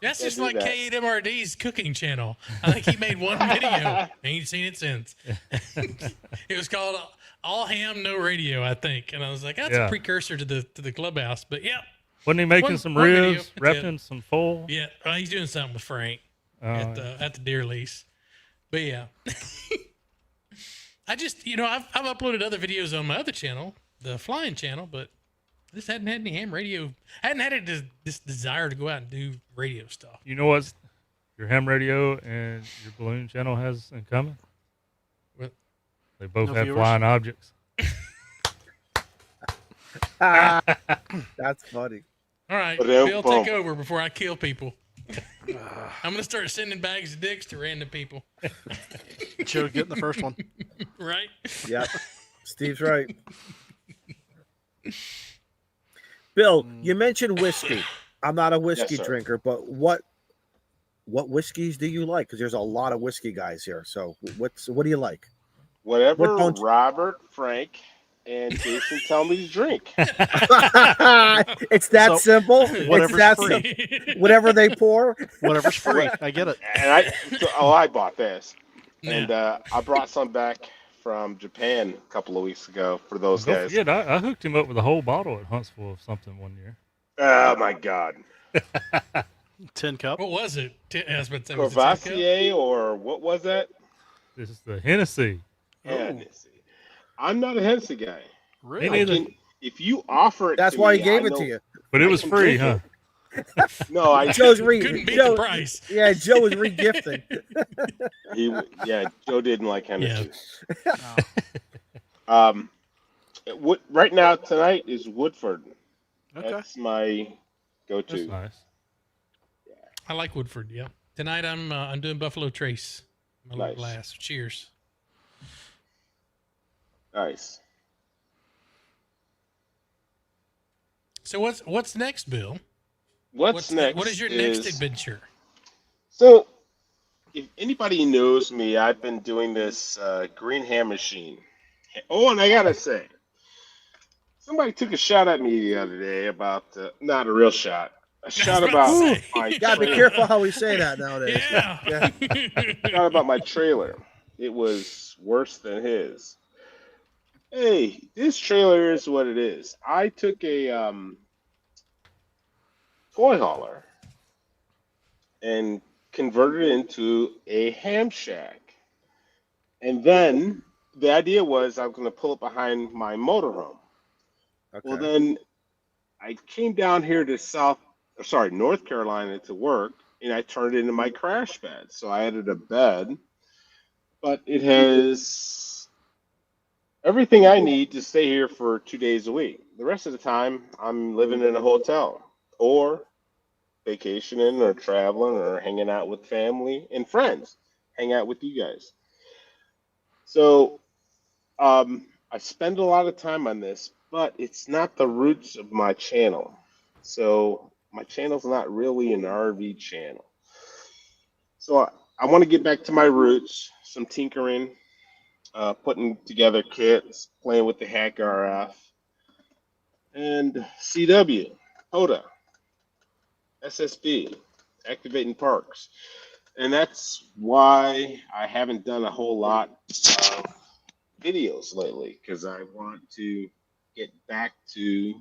That's just do like that. K0WHW's cooking channel. I think he made one video. Ain't seen it since. It was called All Ham No Radio, I think, and I was like, that's Yeah. a precursor to the Clubhouse. But yeah, Wasn't he making some one video, ribs, that's it. repping some foal? yeah, he's doing something with Frank at the deer lease. But yeah, I just I've uploaded other videos on my other channel, the flying channel, but this hadn't had any ham radio. I hadn't had this desire to go out and do radio stuff. You know what your ham radio and your balloon channel has in common? What? They both No have viewers? flying objects. That's funny. All right, Ba-dum, Bill, bum. take over before I kill people. I'm gonna start sending bags of dicks to random people. Joe getting the first one. Right? Yep. Steve's right. Bill, you mentioned whiskey. I'm not a whiskey sir. drinker, but what whiskeys do you like? Because there's a lot of whiskey guys here. So what do you like? Whatever What don't- Robert, Frank, and Jason tell me to drink. It's that So, simple. It's whatever's that free. simple. Whatever they pour. Whatever's free. I get it. And I bought this, and I brought some back from Japan a couple of weeks ago for those Don't guys. forget, I hooked him up with a whole bottle at Huntsville of something one year. Oh my God, Tin cup. What was it? I was about to say, was it Tin Cup? Courvoisier or what was that? This is the Hennessy. Hennessy. I'm not a Hennessy guy. Really? Me neither. If you offer it, That's to why me, he gave I it know- to you. But it I was can free, drink huh? No, I Joe's Couldn't beat the price. Yeah, Joe was regifting. Joe didn't like Hennessy. No. Right now tonight is Woodford. Okay. That's my go-to. That's nice. I like Woodford. Yeah. Tonight I'm doing Buffalo Trace. My little Nice. glass. Cheers. Nice. So what's next, Bill? What's next? What is your next adventure? So, if anybody knows me, I've been doing this green ham machine. Oh, and I gotta say, somebody took a shot at me the other day about not a real shot, a shot about to about say. my You gotta be trailer. careful how we say that nowadays. Yeah. Shot about my trailer. It was worse than his. Hey, this trailer is what it is. I took a toy hauler and converted it into a ham shack. And then the idea was I was going to pull it behind my motorhome. Okay. Well, then I came down here to North Carolina to work, and I turned it into my crash bed. So I added a bed, but it has everything I need to stay here for 2 days a week. The rest of the time, I'm living in a hotel or vacationing or traveling or hanging out with family and friends. Hang out with you guys. So I spend a lot of time on this, but it's not the roots of my channel. So my channel's not really an RV channel. So I want to get back to my roots, some tinkering, putting together kits, playing with the Hack RF, and CW, POTA, SSB, activating parks. And that's why I haven't done a whole lot of videos lately, because I want to get back to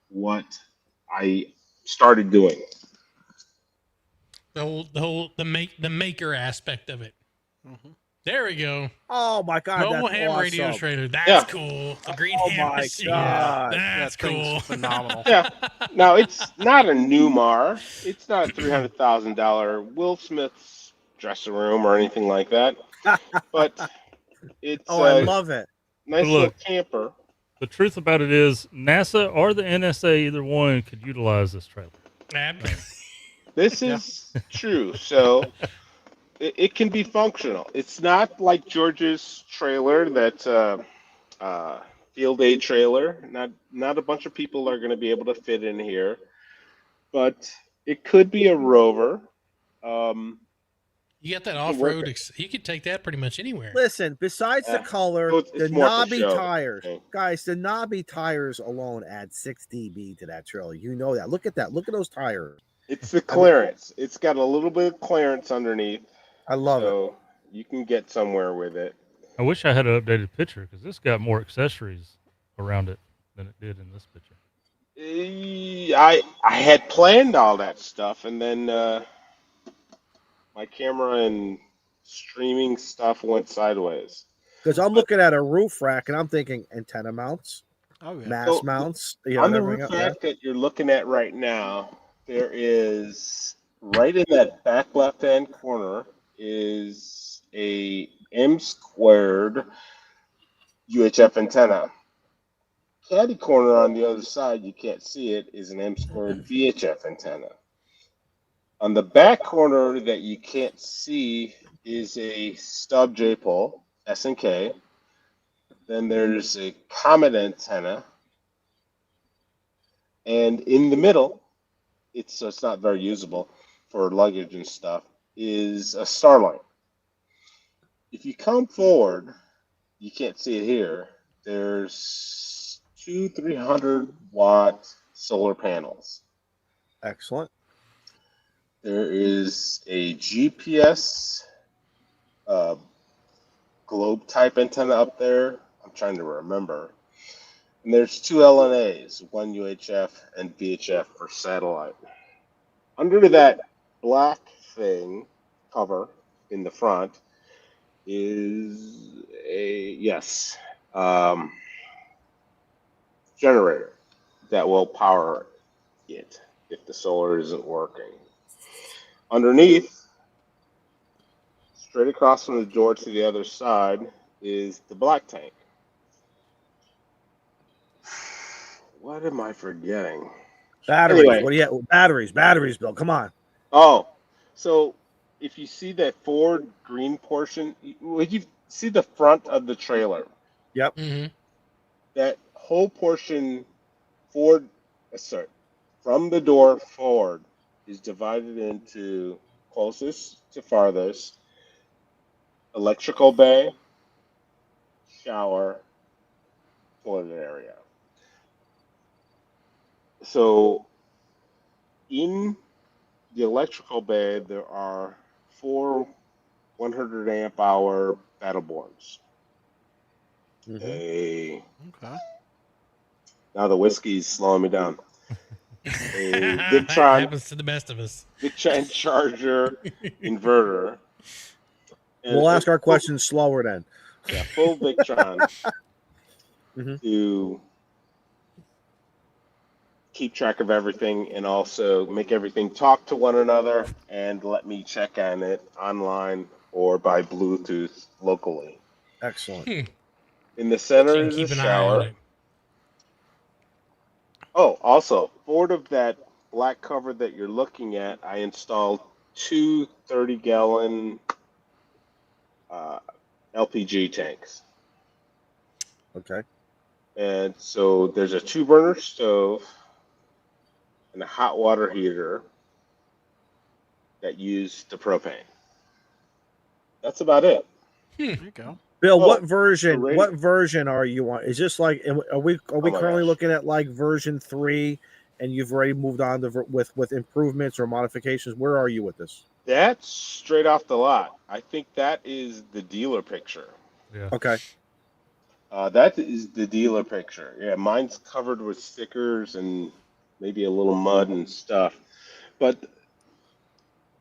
what I started doing. The maker aspect of it. Mm-hmm. There we go. Oh my God, Mobile that's ham awesome. radio trailer. That's Yeah. cool. The green Oh ham my machine. God. That's That thing's cool. phenomenal. Yeah. Now, it's not a Newmar. It's not a $300,000 Will Smith's dressing room or anything like that. But it's Oh, I a love it. nice But little look, camper. the truth about it is NASA or the NSA, either one, could utilize this trailer. This is true. So it can be functional. It's not like George's trailer that's field aid trailer. Not a bunch of people are going to be able to fit in here, but it could be a rover. You got that You can off work road. it. You could take that pretty much anywhere. Listen, besides the color, so it's the more for knobby show. tires, Okay. guys, the knobby tires alone add 6 dB to that trailer. You know that. Look at that. Look at those tires. It's the clearance. It's got a little bit of clearance underneath, I love it. so you can get somewhere with it. I wish I had an updated picture because this got more accessories around it than it did in this picture. I had planned all that stuff, and then my camera and streaming stuff went sideways. Because I'm looking at a roof rack and I'm thinking antenna mounts, Oh yeah. mass So, mounts. You On know, the everything roof else. rack that you're looking at right now, there is, right in that back left-hand corner, is a M² UHF antenna. Caddy corner on the other side, you can't see it, is an M² VHF antenna. On the back corner that you can't see is a stub J-pole, S&K. Then there's a Comet antenna. And in the middle, it's not very usable for luggage and stuff, is a Starline. If you come forward, you can't see it here, there's 2 300-watt solar panels. Excellent. There is a GPS globe type antenna up there. I'm trying to remember. And there's 2 LNAs, 1 UHF and VHF for satellite. Under that black thing cover in the front is a generator that will power it if the solar isn't working. Underneath, straight across from the door to the other side, is the black tank. What am I forgetting? Batteries. Anyway. What do you Batteries, Bill. Come on. Oh, so if you see that forward green portion, when you see the front of the trailer, Yep. Mm-hmm. that whole portion forward, from the door forward is divided into closest to farthest, electrical bay, shower, toilet area. So in the electrical bay, there are 4 100 amp hour battle boards. Mm-hmm. Okay. Now the whiskey's slowing me down. A That Victron, happens to the best of us. Victron charger inverter. And We'll ask our questions slower then. Yeah, full Victron Mhm. to keep track of everything and also make everything talk to one another and let me check on it online or by Bluetooth locally. Excellent. In the So center you is can a keep an eye on shower. it. Oh, also, forward of that black cover that you're looking at, I installed two 30-gallon LPG tanks. Okay. And so there's a 2-burner stove and a hot water heater that use the propane. That's about it. There you go. Bill, Oh, what version? the radio- What version are you on? Is this like? Are we my currently gosh. looking at like version 3, and you've already moved on to with improvements or modifications? Where are you with this? That's straight off the lot. I think that is the dealer picture. Yeah. Okay. That is the dealer picture. Yeah, mine's covered with stickers and maybe a little mud and stuff. But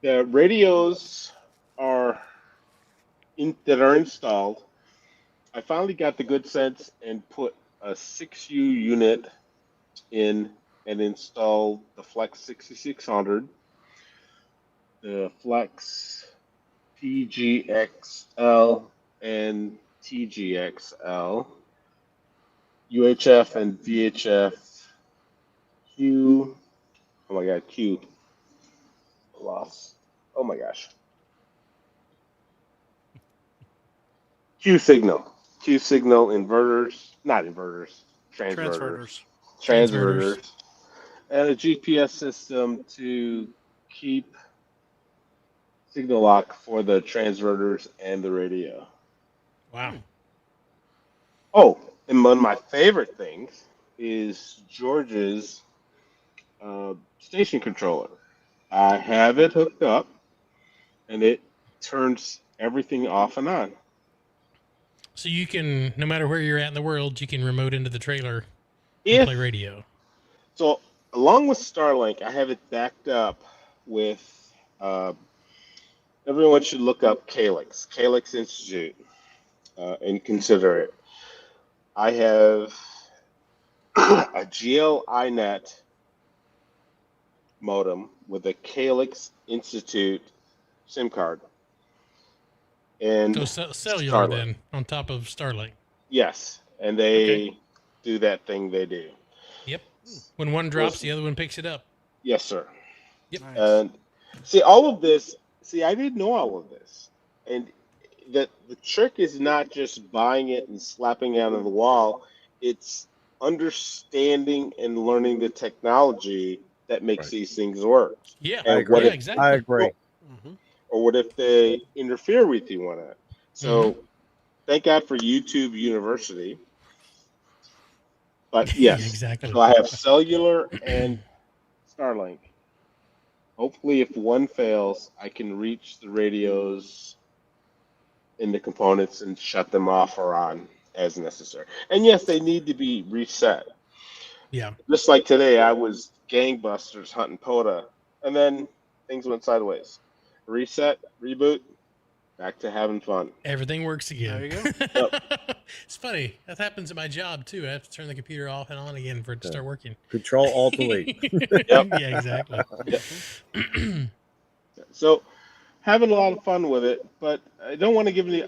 the radios that are installed, I finally got the good sense and put a 6U unit in and installed the Flex 6600, the Flex PGXL and TGXL, UHF and VHF, Q, oh my god, Q, loss, oh my gosh, Q signal inverters, not inverters, transverters, and a GPS system to keep signal lock for the transverters and the radio. Wow. Oh, and one of my favorite things is George's station controller. I have it hooked up, and it turns everything off and on. So you can, no matter where you're at in the world, you can remote into the trailer and play radio. So, along with Starlink, I have it backed up with. Everyone should look up Calyx Institute, and consider it. I have a GL-INET modem with a Calyx Institute SIM card. And So cellular then, on top of Starlink. Yes, and they do that thing they do. Yep. When one drops, the other one picks it up. Yes, sir. Yep. Nice. And see, all of this, I didn't know all of this. And the trick is not just buying it and slapping it on the wall. It's understanding and learning the technology that makes these things work. Yeah, And I agree. exactly. I agree. Or what if they interfere with you on it? So thank God for YouTube University. But yes, Exactly. So I have cellular and Starlink. Hopefully, if one fails, I can reach the radios in the components and shut them off or on as necessary. And yes, they need to be reset. Yeah. Just like today, I was gangbusters hunting POTA, and then things went sideways. Reset, reboot, back to having fun. Everything works again. There you go. It's funny. That happens at my job too. I have to turn the computer off and on again for it to start working. Control Alt Delete. Yep. Yeah, exactly. Yep. So, having a lot of fun with it, but I don't want to give any.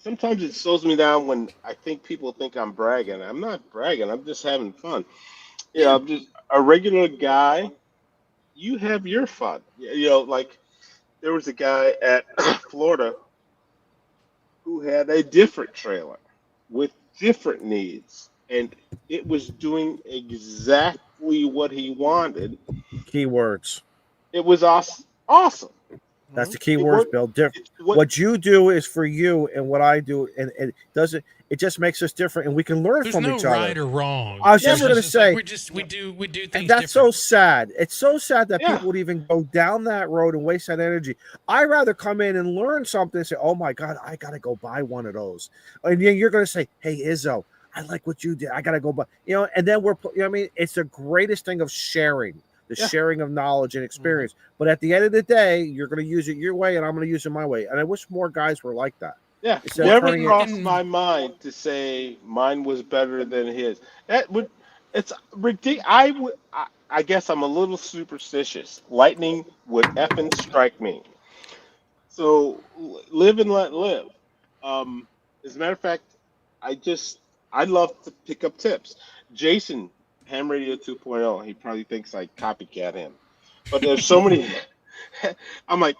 Sometimes it slows me down when I think people think I'm bragging. I'm not bragging. I'm just having fun. You know, I'm just a regular guy. You have your fun. You know, like there was a guy at Florida who had a different trailer with different needs, and it was doing exactly what he wanted. Keywords. It was awesome. That's the key words, Bill. Different. What you do is for you, and what I do, and it doesn't. It just makes us different, and we can learn There's from no each other. right or wrong. I was just going to say, we do things. and that's so sad. It's so sad that Yeah. people would even go down that road and waste that energy. I'd rather come in and learn something and say, "Oh my God, I got to go buy one of those," and then you're going to say, "Hey, Izzo, I like what you did. I got to go buy." You know, and then what I mean, it's the greatest thing of sharing. The sharing of knowledge and experience. But at the end of the day, you're going to use it your way, and I'm going to use it my way. And I wish more guys were like that. Yeah, Instead of never turning it- crossed my mind to say mine was better than his. That would, it's ridiculous. I guess I'm a little superstitious. Lightning would effing strike me. So live and let live. As a matter of fact, I love to pick up tips. Jason Ham Radio 2.0. He probably thinks I copycat him. But there's so many. I'm like,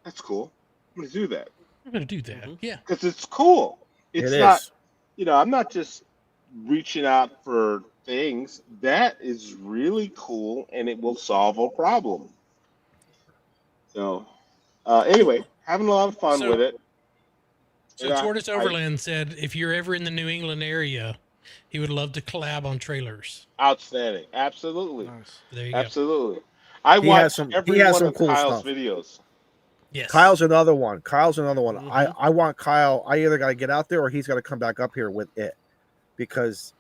that's cool. I'm gonna do that. I'm gonna do that. Yeah, because it's cool. It's It not. is. I'm not just reaching out for things. That is really cool, and it will solve a problem. So, anyway, having a lot of fun with it. So Tortoise Overland said if you're ever in the New England area, he would love to collab on trailers. Outstanding. Absolutely. Nice. There you Absolutely. I He watch has some- every he has one some of cool Kyle's stuff. videos. go. Yes. Kyle's another one. Mhm. I want Kyle. I either got to get out there or he's got to come back up here with it, because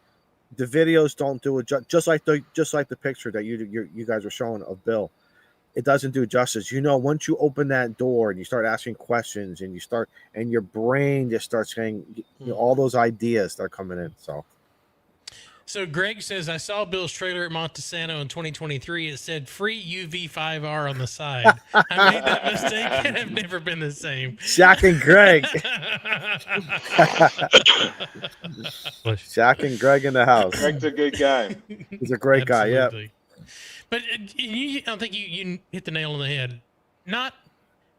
the videos don't do it just like the picture that you guys are showing of Bill. It doesn't do justice. Once you open that door and you start asking questions and your brain just starts saying, all those ideas start coming in. So Greg says, I saw Bill's trailer at Montesano in 2023. It said free UV5R on the side. I made that mistake and have never been the same. Shaq and Greg. Shaq and Greg in the house. Greg's a good guy. He's a great guy. Yeah. Absolutely. But I don't think you hit the nail on the head. Not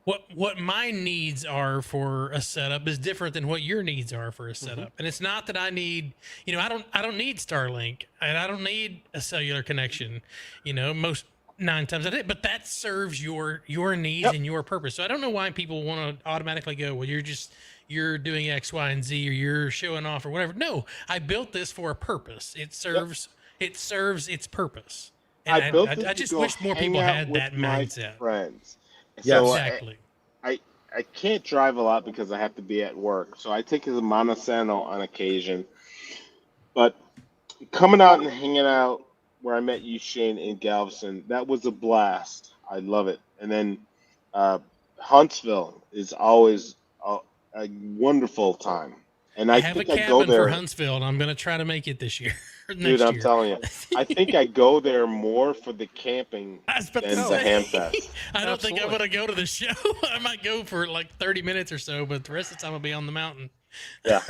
what my needs are for a setup is different than what your needs are for a setup. And it's not that I need, I don't need Starlink and I don't need a cellular connection, most 9 times a day, but that serves your needs and your purpose. So I don't know why people want to automatically go, well, you're doing X, Y, and Z, or you're showing off or whatever. No, I built this for a purpose. It serves its purpose. And I just wish more people had that mindset. Friends. Yeah, So exactly. I can't drive a lot because I have to be at work. So I take the Montesano on occasion. But coming out and hanging out where I met you, Shane, in Galveston, that was a blast. I love it. And then Huntsville is always a wonderful time. And I have a think I cabin go there for Huntsville, and I'm going to try to make it this year. Dude, I'm telling you, I think I go there more for the camping than the ham fest. I don't think I'm going to go to the show. I might go for like 30 minutes or so, but the rest of the time I'll be on the mountain. Yeah.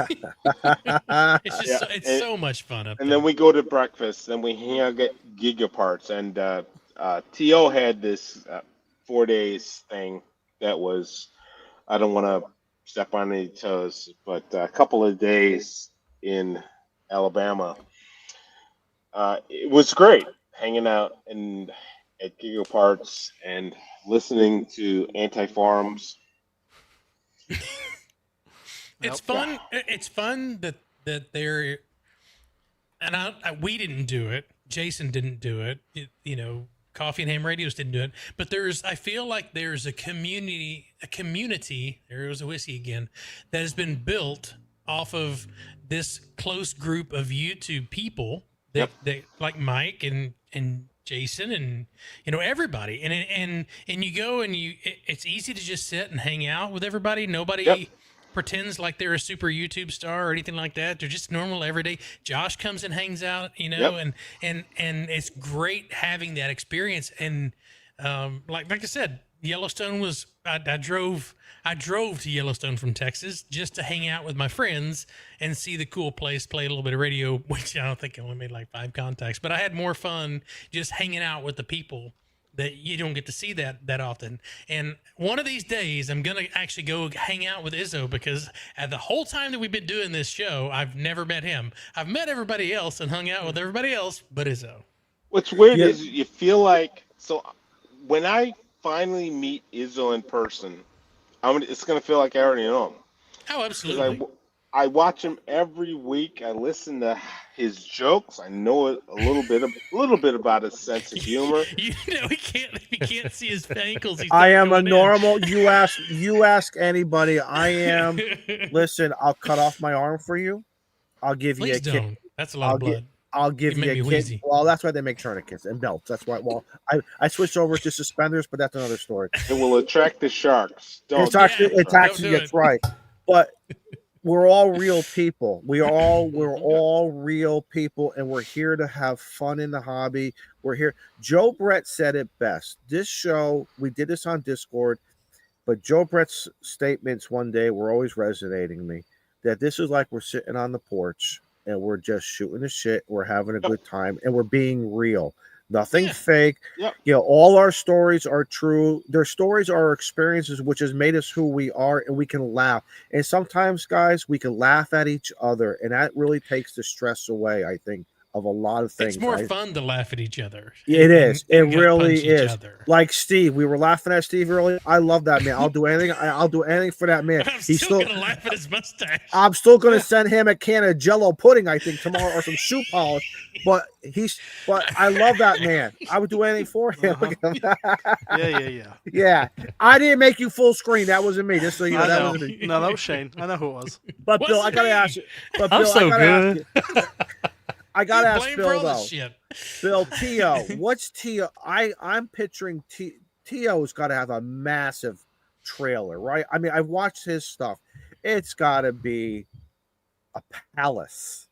It's just it's so much fun up there. And then we go to breakfast, then we hang out, get gigaparts. And T.O. had this 4 days thing that was, I don't want to step on any toes, but a couple of days in Alabama. It was great hanging out at Gigaparts and listening to anti-forums. It's fun. It's fun that they're, and we didn't do it. Jason didn't do it. Coffee and Ham Radios didn't do it. But I feel like there's a community, there was a whiskey again, that has been built off of this close group of YouTube people that like Mike and Jason and everybody. And you go and it's easy to just sit and hang out with everybody. Nobody pretends like they're a super YouTube star or anything like that. They're just normal everyday. Josh comes and hangs out, and it's great having that experience. And like I said, Yellowstone was I drove to Yellowstone from Texas just to hang out with my friends and see the cool place, play a little bit of radio, which I don't think I only made like 5 contacts, but I had more fun just hanging out with the people that you don't get to see that often. And one of these days I'm going to actually go hang out with Izzo, because at the whole time that we've been doing this show, I've never met him. I've met everybody else and hung out with everybody else, but Izzo. What's weird is you feel like, so when I finally meet Izzo in person, it's going to feel like I already know him. Oh, absolutely. I watch him every week. I listen to his jokes. I know a little bit about his sense of humor. He can't see his ankles. I am a normal. You ask anybody. I am. Listen, I'll cut off my arm for you. I'll give you a kick. That's a lot of blood. I'll give you a kick. Well, that's why they make tourniquets and belts. That's why. Well, I switched over to suspenders, but that's another story. It will attract the sharks. It's actually right. But we're all real people. We're all real people, and we're here to have fun in the hobby. We're here. Joe Brett said it best. This show, we did this on Discord, but Joe Brett's statements one day were always resonating me. That this is like we're sitting on the porch and we're just shooting the shit. We're having a good time, and we're being real. Nothing fake. Yep. You know, all our stories are true. Their stories are our experiences, which has made us who we are, and we can laugh. And sometimes, guys, we can laugh at each other, and that really takes the stress away, I think, of a lot of things. It's more fun to laugh at each other. It is. It gut really punch each is. other. Like Steve, we were laughing at Steve earlier. I love that man. I'll do anything. I'll do anything for that man. I'm He's still gonna laugh at his mustache. I'm still gonna send him a can of Jello pudding, I think, tomorrow, or some shoe polish. But I love that man. I would do anything for him. Yeah. Yeah. I didn't make you full screen. That wasn't me. Just so you know, that wasn't me. No, that was Shane. I know who it was. But What's Bill, I gotta me? ask you. But I'm Bill, so I gotta good. ask you. I gotta ask Blame for Bill all this though. shit. Bill, Tio, what's Tio? I'm picturing Tio's got to have a massive trailer, right? I mean, I've watched his stuff. It's got to be a palace.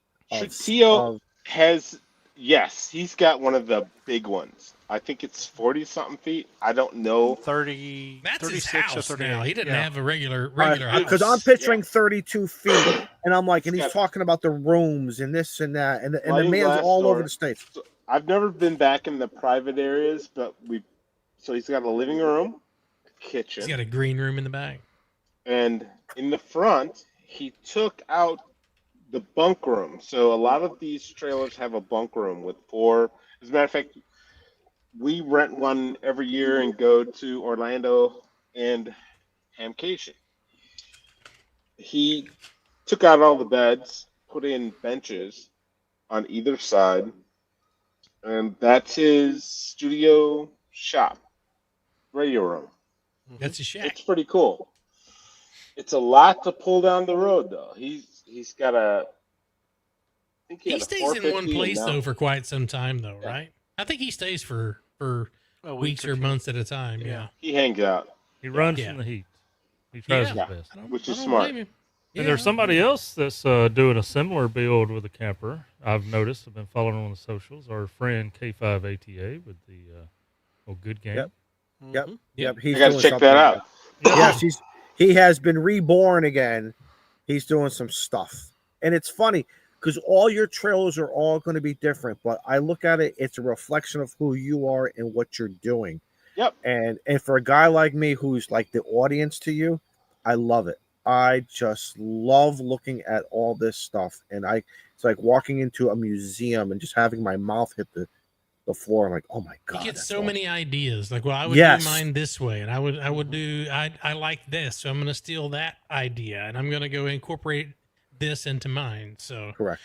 Tio has, yes, he's got one of the big ones. I think it's 40-something feet. I don't know. 30. That's his 36 or house 38. now. He didn't Yeah. have a regular house. Because I'm picturing 32 feet, and I'm like, and he's Got- talking about the rooms and this and that, and the Sliding man's glass all door. over the states. So I've never been back in the private areas, but so he's got a living room, a kitchen. He's got a green room in the back. And in the front, he took out the bunk room. So a lot of these trailers have a bunk room with 4. As a matter of fact, we rent one every year and go to Orlando and Hamcation. He took out all the beds, put in benches on either side, and that's his studio shop, radio room. That's his shack. It's pretty cool. It's a lot to pull down the road, though. He's got a. I think He had a stays in one 450 place now. though for quite some time though, right? I think he stays for A week weeks or two. months at a time. Yeah. He hangs out, He runs Yeah. from the heat. He tries Yeah. his best. which is I don't smart. blame him. And there's somebody else that's doing a similar build with a camper. I've noticed. I've been following on the socials. Our friend K0WHW with the Good Game. Yep. Yep. Mhm. Yep. He's I got to doing check something. that out. Yes, he has been reborn again. He's doing some stuff, and it's funny because all your trailers are all going to be different. But I look at it; it's a reflection of who you are and what you're doing. Yep. And for a guy like me who's like the audience to you, I love it. I just love looking at all this stuff, and it's like walking into a museum and just having my mouth hit the floor. I'm like, oh my god! He gets that's so awesome. many ideas. Like, well, I would Yes. do mine this way, and I would do. I like this, so I'm going to steal that idea, and I'm going to go incorporate this into mine. So Correct.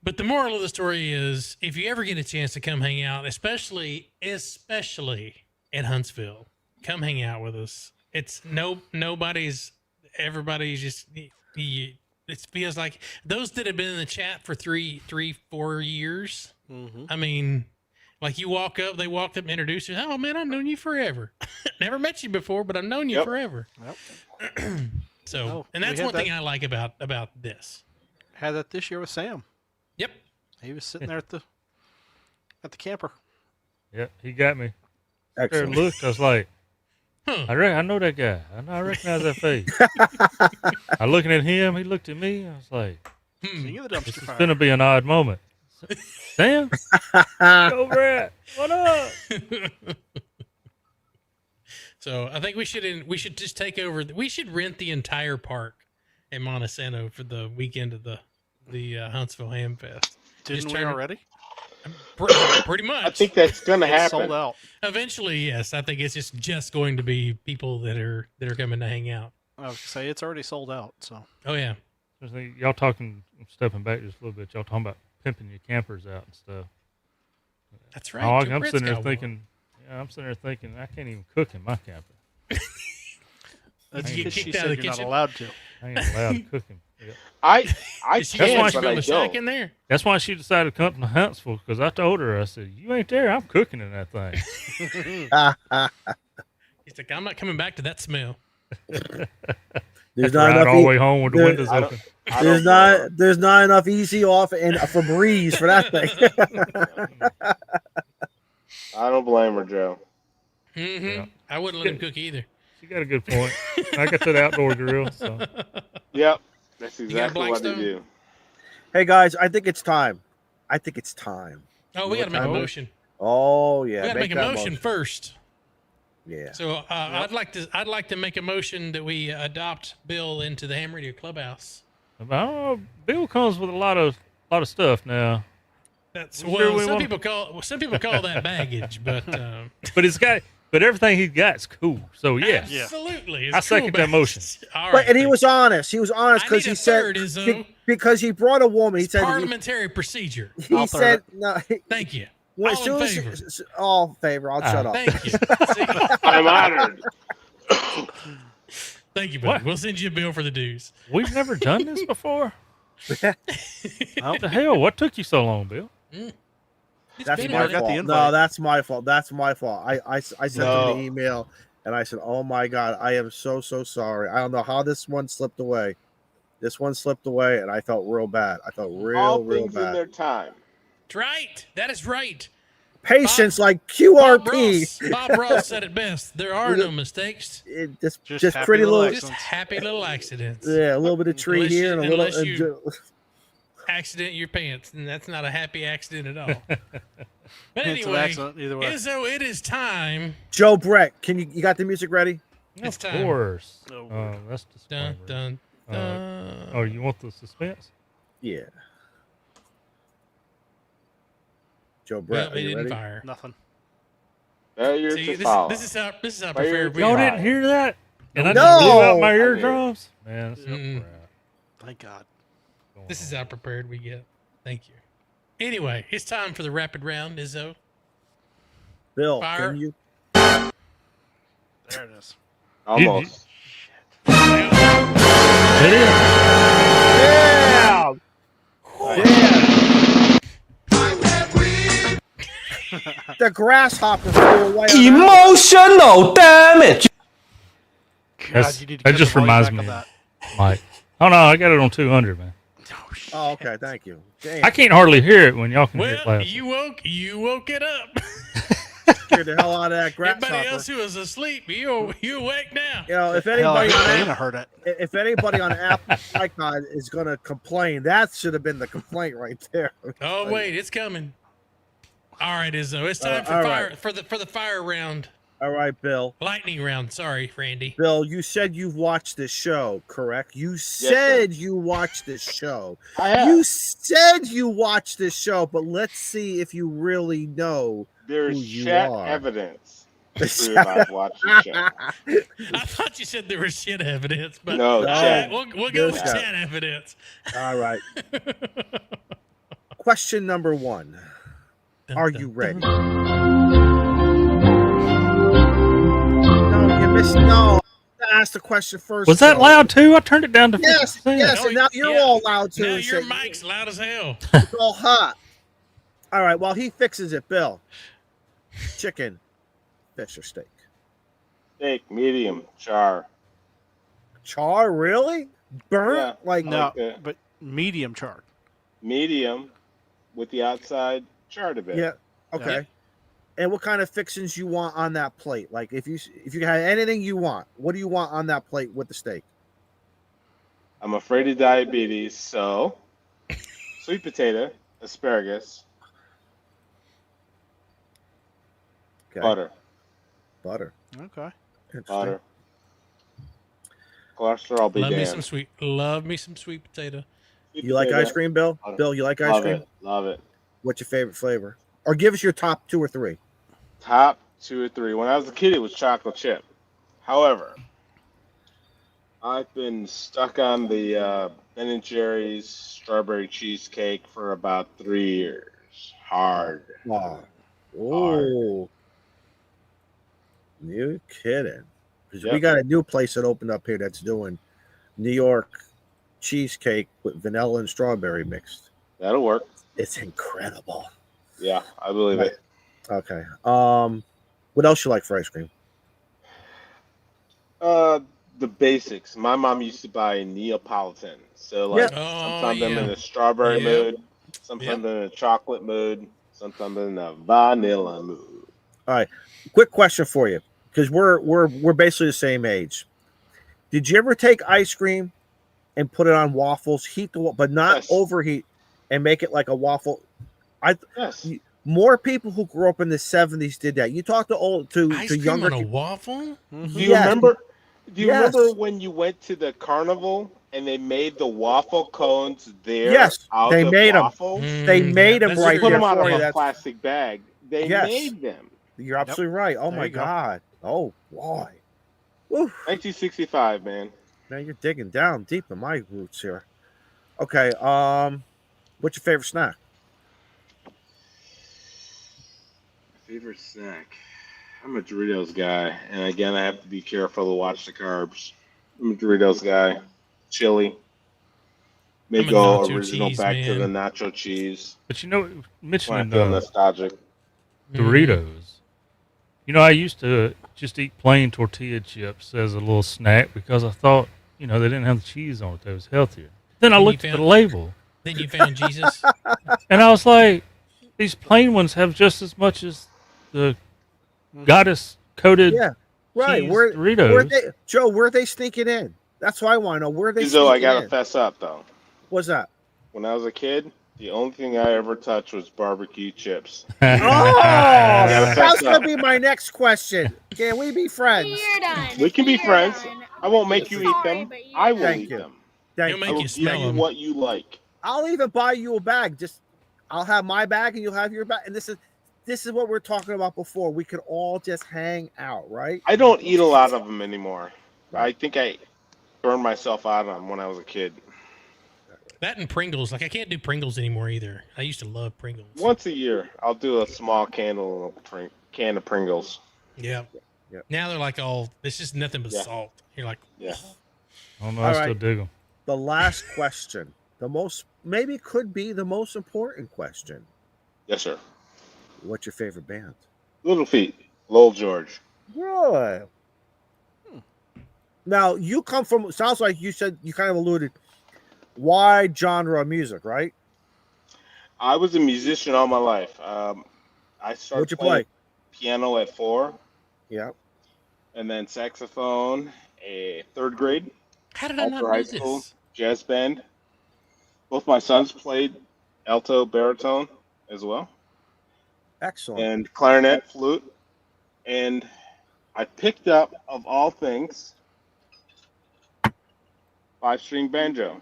But the moral of the story is, if you ever get a chance to come hang out, especially at Huntsville, come hang out with us. It's everybody's just. It feels like those that have been in the chat for 4 years. Mhm. I mean, like they walked up and introduced you. Oh man, I've known you forever. Never met you before, but I've known you Yep. forever. Yep. So, Oh, and that's we had one thing that- I like about this. Had that this year with Sam. Yep. He was sitting there at the camper. Yeah, he got me. There, Excellent. looked. I was like, Huh. I know that guy. I recognize that face. I looking at him. He looked at me. I was like, King of the this dumpster is fire. gonna be an odd moment. Sam, go Brad. What up? So I think we should just take over. We should rent the entire park in Montesano for the weekend of the Huntsville Ham Fest. Didn't we turn it- already? Pretty much. I think that's gonna It's happen. sold out. Eventually, yes. I think it's just going to be people that are coming to hang out. I was gonna say it's already sold out. So Oh yeah. Just think, y'all talking, stepping back just a little bit. Y'all talking about pimping your campers out and stuff. That's right. Oh, Your I'm Brits sitting there got thinking. Yeah, I'm sitting there thinking I can't even cook in my camper. that's Did you because get she kicked out said of the you're not kitchen? allowed to. I ain't allowed to cook him. Yeah. I Did she can, want you but to I build a shack don't. in there? That's why she decided to come to Huntsville, because I told her, I said, you ain't there, I'm cooking in that thing. He's like, I'm not coming back to that smell. There's Had to not ride enough. all the way home with the there- windows I open. I There's don't not. There's not enough easy off and a Febreze for that thing. I don't blame her, Joe. Mm-hmm. Yeah. I wouldn't let him cook either. She got a good point. I got to the outdoor grill, so Yep, that's got a exactly what they Blackstone? do. Hey guys, I think it's time. Oh, we got to make a motion. Oh yeah, We got to make a motion first. Yeah. So I'd like to make a motion that we adopt Bill into the Ham Radio Clubhouse. I don't know. Bill comes with a lot of stuff now. That's Some people call that baggage, but but everything he's got's cool. So yeah, absolutely. I second that motion. All But and he was honest. He was honest because he said because he brought a woman. He said parliamentary procedure. He said no. Thank you. Well, all in favor. I'll shut up. Thank you. I'm honored. Thank you, buddy. We'll send you a bill for the dues. We've never done this before. What the hell? What took you so long, Bill? That's my fault. No, that's my fault. I sent him the email and I said, "Oh my God, I am so sorry. I don't know how this one slipped away. And I felt real bad. All things in their time. Right. That is right. Patience like QRP. Bob Ross said it best. There are no mistakes. Just pretty little, just happy little accidents. Yeah, a little bit of tree here and a little accident your pants, and that's not a happy accident at all. But anyway, either way. Izzo, it is time. Joe Brett, you got the music ready? It's time. Of course. Oh, that's dun, dun, dun. Oh, you want the suspense? Yeah. Joe Brett, Well, ready? Fire. Nothing. See, this is how prepared we Y'all are. didn't hear that? And I No! just blew out my eardrums? Man, that's crap. Thank God. This is how prepared we get. Thank you. Anyway, it's time for the rapid round, Izzo. Bill, Fire. can you? There it is. Almost. It is. Yeah! The grasshopper flew away. Emotional damage. God, you need to That cut just the volume reminds back me, on that. Mike. Oh no, I got it on 200, man. Oh, shit. Oh, okay, thank you. Damn. I can't hardly hear it when y'all can hear it Well, loud. you woke it up. Scared the hell out of that grasshopper. Everybody else who was asleep, you awake now. You know, if Hell, anybody Dana heard it. if anybody on Apple iPod is going to complain, that should have been the complaint right there. Oh wait, it's coming. All right, Izzo, it's time for all fire right. for the fire round, All right, Bill. lightning round. Sorry, Randy. Bill, you said you've watched this show, correct? You said you watched this show. I have. You said you watched this show, but let's see if you really know There who is you chat are. evidence to prove I've watched the show. I thought you said there was shit evidence, but No, all chat. right, we'll go with There's chat evidence. All right. Question number 1. Are you ready? No, you missed. No, ask the question first. Was that Joe. loud too? I turned it down to 50%. Yes, and now you're all loud too. Now and your shit. mic's loud as hell. It's all hot. All right, while he fixes it, Bill. Chicken, fish, or steak? Steak, medium, char. Char, really? Burnt? Yeah. Like No, Like that. but medium charred. Medium with the outside charred a bit. Yeah. Okay. And what kind of fixings you want on that plate? Like if you had anything you want, what do you want on that plate with the steak? I'm afraid of diabetes, so sweet potato, asparagus, Okay. butter, Butter. Okay. Interesting. butter. Cholesterol be Love me damned. some sweet potato. Sweet You like potato, ice cream, Bill? butter. Bill, you like ice Love cream? it. Love it. What's your favorite flavor? Or give us your top 2 or 3. Top 2 or 3. When I was a kid, it was chocolate chip. However, I've been stuck on the Ben & Jerry's strawberry cheesecake for about 3 years. Hard. Oh. You kidding? Because we Yep. got a new place that opened up here that's doing New York cheesecake with vanilla and strawberry mixed. That'll work. It's incredible. Yeah, I believe Right. it. Okay. What else you like for ice cream? The basics. My mom used to buy Neapolitan. So like Yeah. Oh, sometimes I'm yeah. in a strawberry Yeah. mood, sometimes I'm in a chocolate mood, sometimes I'm in a vanilla mood. Quick question for you, because we're basically the same age. Did you ever take ice cream and put it on waffles, heat the but not Yes. overheat? and make it like a waffle. Yes. More people who grew up in the 70s did that. You talk to Ice to cream younger on a waffle. Do you remember? Do you remember when you went to the carnival and they made the waffle cones there? Yes, out they of made waffles? They made them that's right true. Put there them out for of you. a plastic bag. They made them. You're absolutely right. Oh There my you go. God. Oh boy. Oof. 1965, man. Now you're digging down deep in my roots here. Okay. What's your favorite snack? Favorite snack? I'm a Doritos guy, and again, I have to be careful to watch the carbs. I'm a Doritos guy. Chili. May I'm a go nacho original cheese back to the man. nacho cheese. But you know, When I mentioning feel nostalgic. Doritos, you know, I used to just eat plain tortilla chips as a little snack because I thought, you know, they didn't have the cheese on it. That was healthier. Then I And you looked at the found- label, Then you found Jesus. and I was like, these plain ones have just as much as the goddess coated Yeah. Right. cheese Where Doritos. they, Joe, where are they sneaking in? That's what I want to know. Where are they So I sneaking gotta in? fess up though. What's that? When I was a kid, the only thing I ever touched was barbecue chips. Oh, gotta that's fess gonna up. be my next question. Can we be friends? You're done. We can be You're friends. done. I won't make you eat Sorry, them. but you're I will Thank eat you. them. He'll Thank make I will you give smell you them. what you like. I'll even buy you a bag. Just I'll have my bag and you'll have your bag. And this is what we're talking about before. We could all just hang out, right? I don't eat a lot of them anymore. Right. I think I burned myself out on them when I was a kid. That and Pringles. Like I can't do Pringles anymore either. I used to love Pringles. Once a year, I'll do a small can of Pringles. Yeah. Yep. Now they're like all. It's just nothing but Yeah. salt. You're like, Yeah. I don't know. All I still right. dig them. The last question, maybe could be the most important question. Yes, sir. What's your favorite band? Little Feet, Lowell George. Good. Now you come from. Sounds like you said you kind of alluded. Wide genre of music, right? I was a musician all my life. I started What'd you playing play? piano at 4, Yeah. and then saxophone, a 3rd grade, how did I not Alter know High this? School, jazz band. Both my sons played alto, baritone as well, Excellent. and clarinet, flute. And I picked up, of all things, 5-string banjo,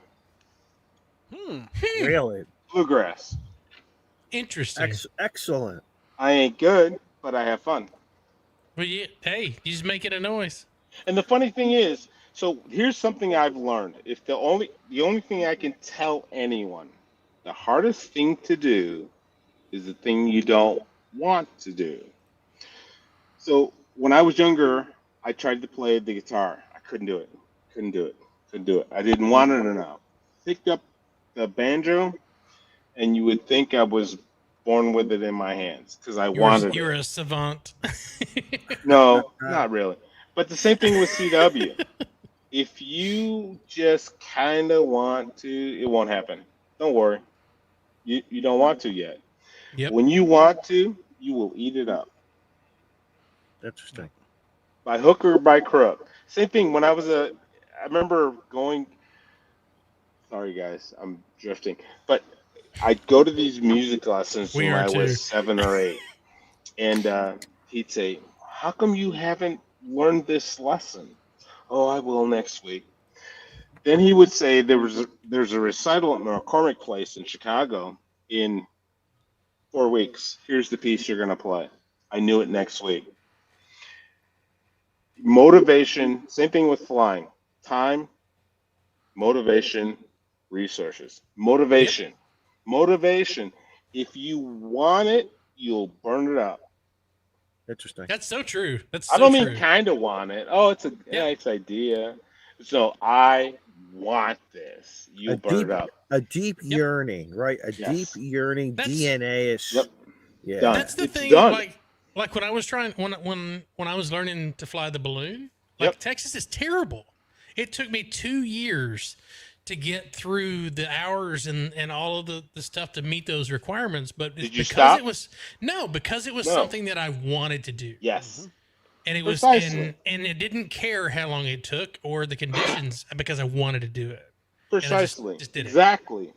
Really bluegrass. Interesting. excellent. I ain't good, but I have fun. Well, hey, you just making a noise. And the funny thing is, so here's something I've learned. If the only thing I can tell anyone, the hardest thing to do is the thing you don't want to do. So when I was younger, I tried to play the guitar. I couldn't do it. Couldn't do it. I didn't want it enough. Picked up the banjo, and you would think I was born with it in my hands because I wanted You're it. a savant. No, not really. But the same thing with CW. If you just kind of want to, it won't happen. Don't worry. You don't want to yet. Yep. When you want to, you will eat it up. Interesting. By hook or by crook. Same thing when I remember going, sorry guys, I'm drifting, but I'd go to these music lessons We when are I too. was 7 or 8. And he'd say, how come you haven't learned this lesson? Oh, I will next week. Then he would say there's a recital at McCormick Place in Chicago in 4 weeks. Here's the piece you're going to play. I knew it next week. Motivation, same thing with flying. Time, motivation, resources. Motivation. Motivation. If you want it, you'll burn it up. Interesting. That's so true. That's so I don't true. mean kind of want it. Oh, it's a nice idea. So I want this. You'll burn it up. A deep yearning, right? A deep yearning. DNA is. Yep. Yeah. Done. That's the It's thing. done. Like when I was trying when I was learning to fly the balloon. Like Texas is terrible. It took me 2 years to get through the hours and all of the stuff to meet those requirements. But Did you because stop? because it was something that I wanted to do. Yes. And it was Precisely. and it didn't care how long it took or the conditions because I wanted to do it. Precisely. just did it. Exactly.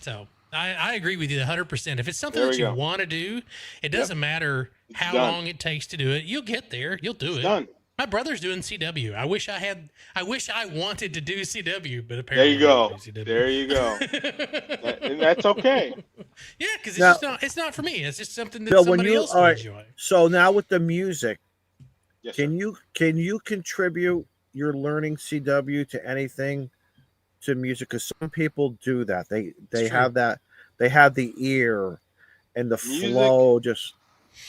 So I agree with you 100%. If it's something There that we you go. want to do, it doesn't matter It's how done. long it takes to do it. You'll get there. You'll do It's it. done. My brother's doing CW. I wish I wanted to do CW, but There apparently you go. I don't do CW. There you go. And that's okay. Yeah, because Now- it's not for me. It's just something that Bill, when somebody you- else all will right. enjoy. So now with the music, Yes, can sir. you contribute your learning CW to anything to music? Because some people do that. They It's have that. They have the ear and the Music. flow. Just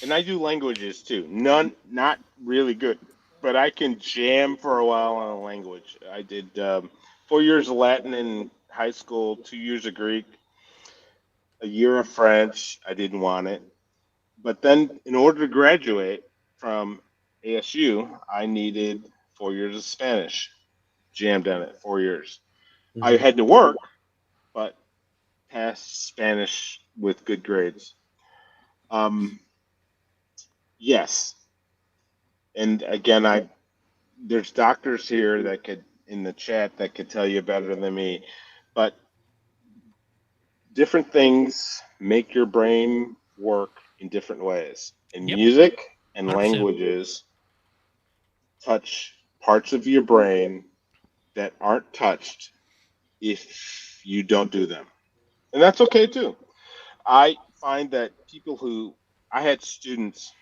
And I do languages too. Not really good, but I can jam for a while on a language. I did 4 years of Latin in high school, 2 years of Greek, a year of French. I didn't want it. But then in order to graduate from ASU, I needed 4 years of Spanish. Jammed on it 4 years. I had to work, but passed Spanish with good grades. Yes. And again, there's doctors here that could in the chat that could tell you better than me, but different things make your brain work in different ways. And Yep. music and 100%. languages touch parts of your brain that aren't touched if you don't do them. And that's okay too. I find that I had students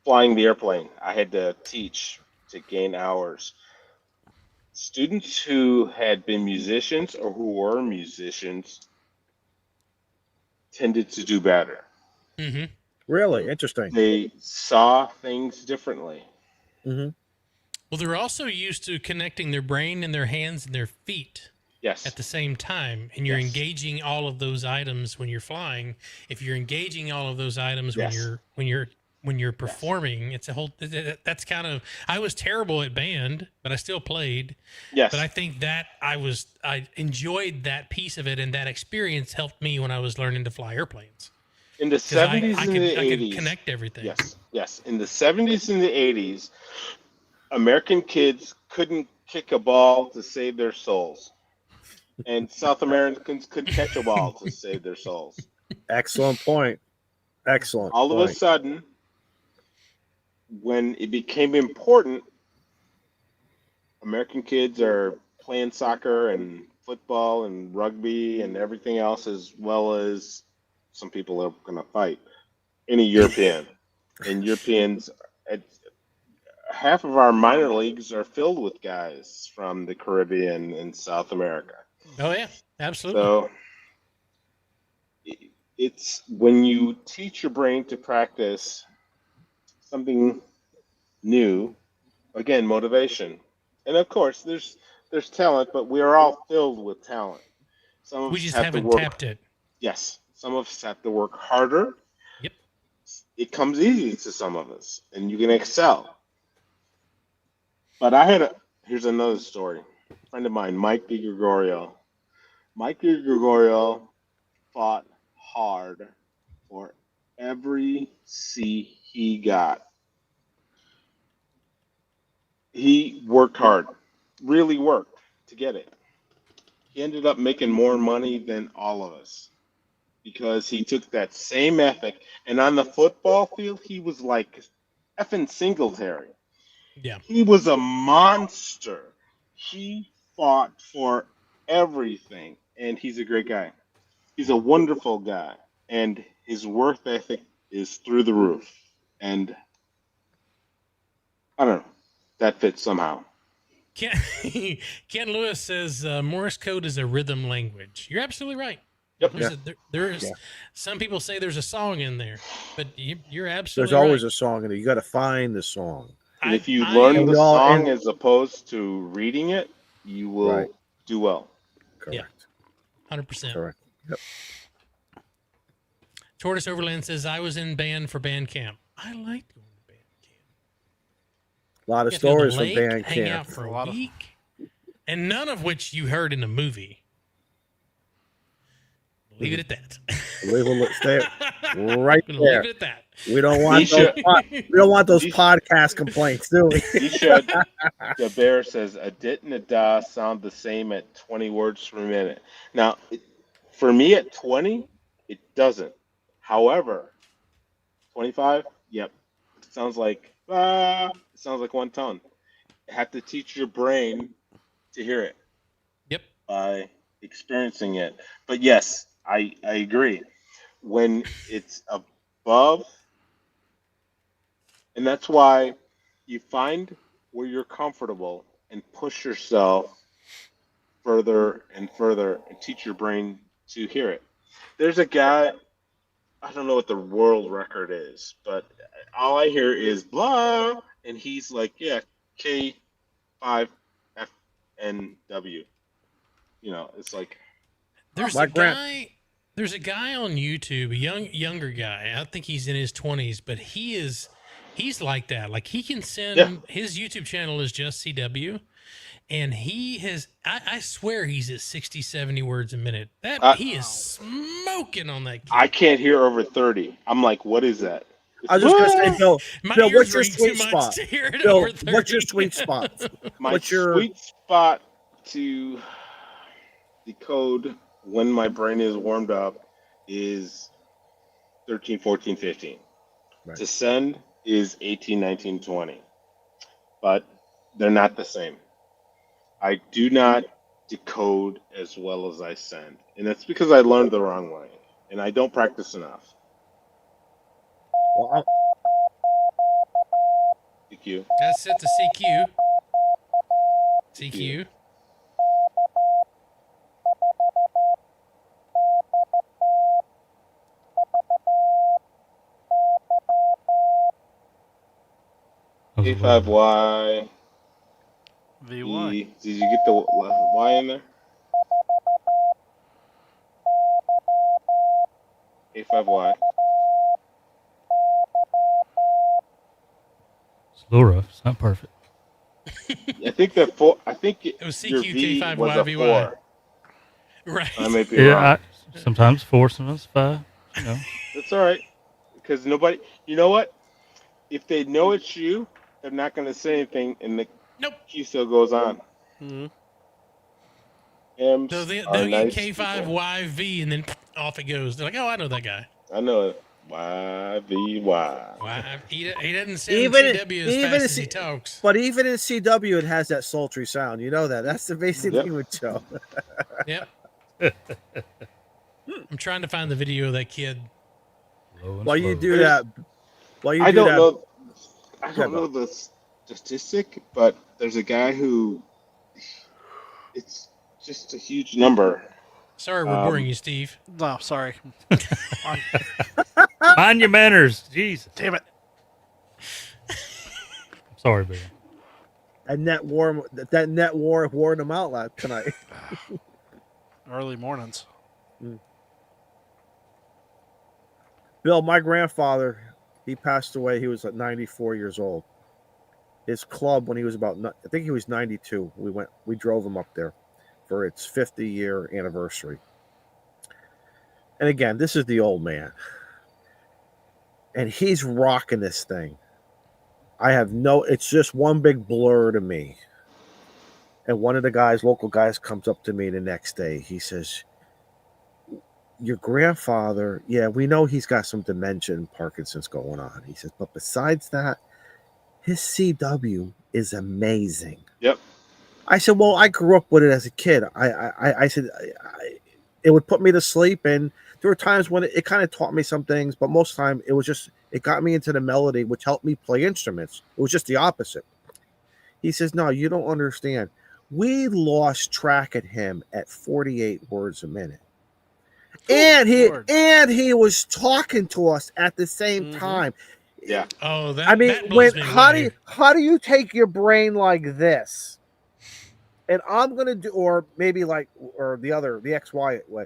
flying the airplane. I had to teach to gain hours. Students who had been musicians or who were musicians tended to do better. Mm-hmm. really interesting. They saw things differently. Well, they're also used to connecting their brain and their hands and their feet Yes. at the same time, and you're Yes. engaging all of those items when you're flying. If you're engaging all of those items Yes. when you're performing, it's a whole. That's kind of. I was terrible at band, but I still played. Yes. But I think that I enjoyed that piece of it, and that experience helped me when I was learning to fly airplanes. In the 'Cause I 70s and could the 80s. connect everything. Yes. Yes. In the 70s and the 80s, American kids couldn't kick a ball to save their souls. And South Americans could catch a ball to save their souls. Excellent point. Excellent. All of point. a sudden, when it became important, American kids are playing soccer and football and rugby and everything else, as well as some people are going to fight. Any European. And Europeans, half of our minor leagues are filled with guys from the Caribbean and South America. Oh yeah, absolutely. So it's when you teach your brain to practice something new, again, motivation. And of course, there's talent, but we are all filled with talent. Some of We us just have haven't to work. tapped it. Yes, some of us have to work harder. Yep. It comes easy to some of us, and you can excel. But here's another story. A friend of mine, Mike DiGregorio. Mike DiGregorio fought hard for every C he got. He worked hard, really worked to get it. He ended up making more money than all of us because he took that same ethic. And on the football field, he was like effing Singletary. Yeah. He was a monster. He fought for everything, and he's a great guy. He's a wonderful guy, and his work ethic is through the roof. And I don't know, that fits somehow. Ken Lewis says Morse code is a rhythm language. You're absolutely right. Yep. There's some people say there's a song in there, but you're absolutely There's always right. a song in it. You got to find the song. And if you I- learn the Well, song and- as opposed to reading it, you will Right. do well. Correct. 100%. Correct. Yep. Tortoise Overland says I was in band for band camp. I liked going to band camp. A lot of Get to go to the stories from lake, band hang camp. out for A a lot of- week, and none of which you heard in the movie. Leave it at that. Stay Right I'm gonna there. leave it at that. We don't want those podcast complaints, do we? You should. The bear says a dit and a da sound the same at 20 words per minute. Now, for me at 20, it doesn't. However, 25, yep, it sounds like one tone. You have to teach your brain to hear it. Yep. By experiencing it. But yes, I agree. When it's above, and that's why you find where you're comfortable and push yourself further and further and teach your brain to hear it. There's a guy, I don't know what the world record is, but all I hear is blah, and he's like, yeah, K0WHW. You know, it's like there's a guy on YouTube, a younger guy. I think he's in his 20s, but he's like that. Like he can send his YouTube channel is just CW, and he has I swear he's at 60, 70 words a minute. He is smoking on that key. I can't hear over 30. I'm like, what is that? I was just gonna say, Bill, what's your sweet too much spot? to hear it Bill, over 30. what's your sweet spot? My sweet spot to decode when my brain is warmed up is 13, 14, 15. Right. To send is 18, 19, 20. But they're not the same. I do not decode as well as I send. And that's because I learned the wrong way. And I don't practice enough. Well, CQ. That's set to CQ. CQ. K5Y. VY. Did you get the Y in there? K5Y. It's a little rough. It's not perfect. I think that four. I think It was your CQ, V K5Y, was a VY. 4. Right. I may be wrong. Yeah, sometimes 4, sometimes 5. You know. That's all right. Because nobody. You know what? If they know it's you, they're not going to say anything, and the key still goes on. Mm-hmm. M's So they'll are get nice K5YV and then off it goes. They're like, oh, I know that guy. people. I know it. YVY. He doesn't send Even- CW as even fast if as he he- talks. but even in CW, it has that sultry sound. You know that. That's the basic Yep. thing with Joe. Yep. I'm trying to find the video of that kid. While you do that, I don't know. I don't know the statistic, but there's a guy who. It's just a huge number. Sorry, we're boring you, Steve. No, sorry. Mind your manners. Jeez. Damn it. Sorry, Bill. And that net war wore them out tonight. Early mornings. Bill, my grandfather, he passed away. He was 94 years old. His club, when he was I think he was 92. We drove him up there for its 50-year anniversary. And again, this is the old man. And he's rocking this thing. It's just one big blur to me. And one of the local guys comes up to me the next day. He says, your grandfather, yeah, we know he's got some dementia and Parkinson's going on. He says, but besides that, his CW is amazing. Yep. I said, well, I grew up with it as a kid. I said, it would put me to sleep. And there were times when it kind of taught me some things, but most of the time it got me into the melody, which helped me play instruments. It was just the opposite. He says, no, you don't understand. We lost track of him at 48 words a minute. And he was talking to us at the same time. Yeah. Oh, I mean, how do you take your brain like this? And I'm gonna do, or maybe like, or the XY way.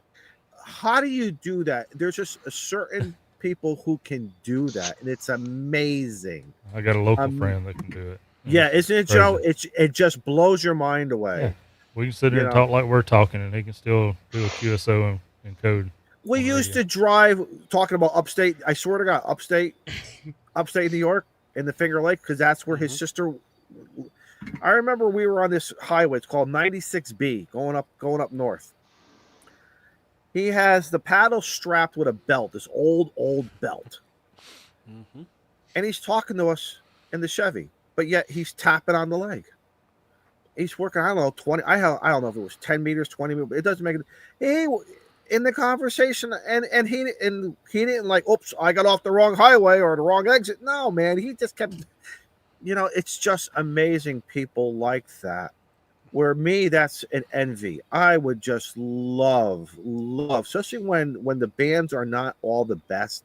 How do you do that? There's just a certain people who can do that, and it's amazing. I got a local friend that can do it. Yeah, isn't it, Joe? It just blows your mind away. Yeah. We can sit here and talk like we're talking, and he can still do a QSO and code. We used to drive, talking about upstate. I swear to God, upstate New York in the Finger Lake, because that's where his sister. I remember we were on this highway. It's called 96B, going up north. He has the paddle strapped with a belt, this old belt, and he's talking to us in the Chevy, but yet he's tapping on the leg. He's working. I don't know 20. I don't know if it was 10 meters, 20 meters. It doesn't make it. He in the conversation, and he didn't like, oops, I got off the wrong highway or the wrong exit. No, man, he just kept. It's just amazing people like that. Where me, that's an envy. I would just love, especially when the bands are not all the best.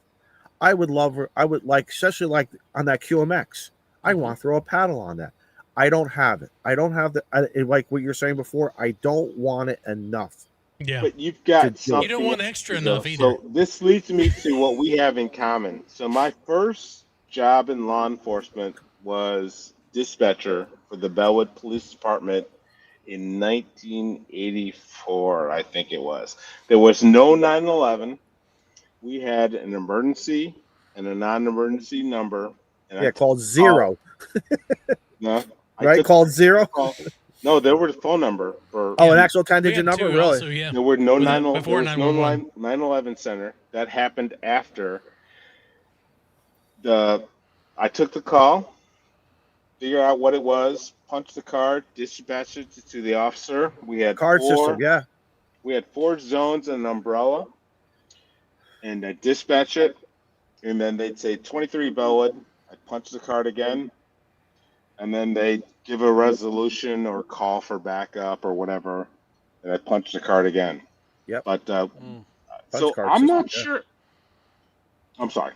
I would like, especially like on that QMX. I want to throw a paddle on that. I don't have it. I don't have like what you're saying before. I don't want it enough. Yeah, but you've got something. You don't want extra enough either. So this leads me to what we have in common. So my first job in law enforcement was dispatcher for the Bellwood Police Department in 1984, I think it was. There was no 911. We had an emergency and a non-emergency number. And called zero. No, right? Called zero. No, there was a phone number for. Oh, an actual 10-digit number, really? Also, yeah. There were no 911. 911 center. That happened after I took the call, figured out what it was, punched the card, dispatched it to the officer. We had system, yeah. We had 4 zones and an umbrella, and I dispatch it, and then they'd say 23 Bellwood. I punch the card again, and then they give a resolution or call for backup or whatever, and I punch the card again. Yep. But so I'm not sure. I'm sorry.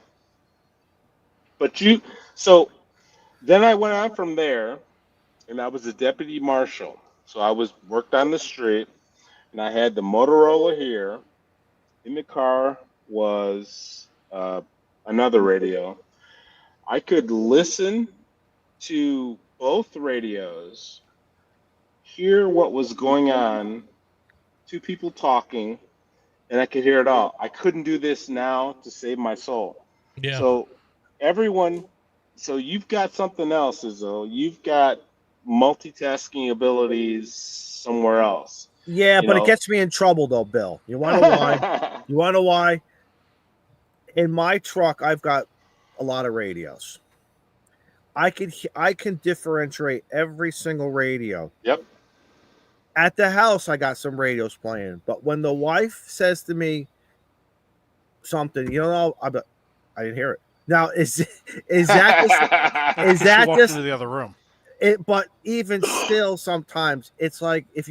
But so then I went on from there, and I was a deputy marshal. So I worked on the street, and I had the Motorola here. In the car was another radio. I could listen to both radios, hear what was going on, 2 people talking, and I could hear it all. I couldn't do this now to save my soul. Yeah. So you've got something else, Izzo. You've got multitasking abilities somewhere else. Yeah, but it gets me in trouble though, Bill. You want to know why? You want to know why? In my truck, I've got a lot of radios. I can differentiate every single radio. Yep. At the house, I got some radios playing, but when the wife says to me something, I didn't hear it. Now is that just into the other room? But even still, sometimes it's like if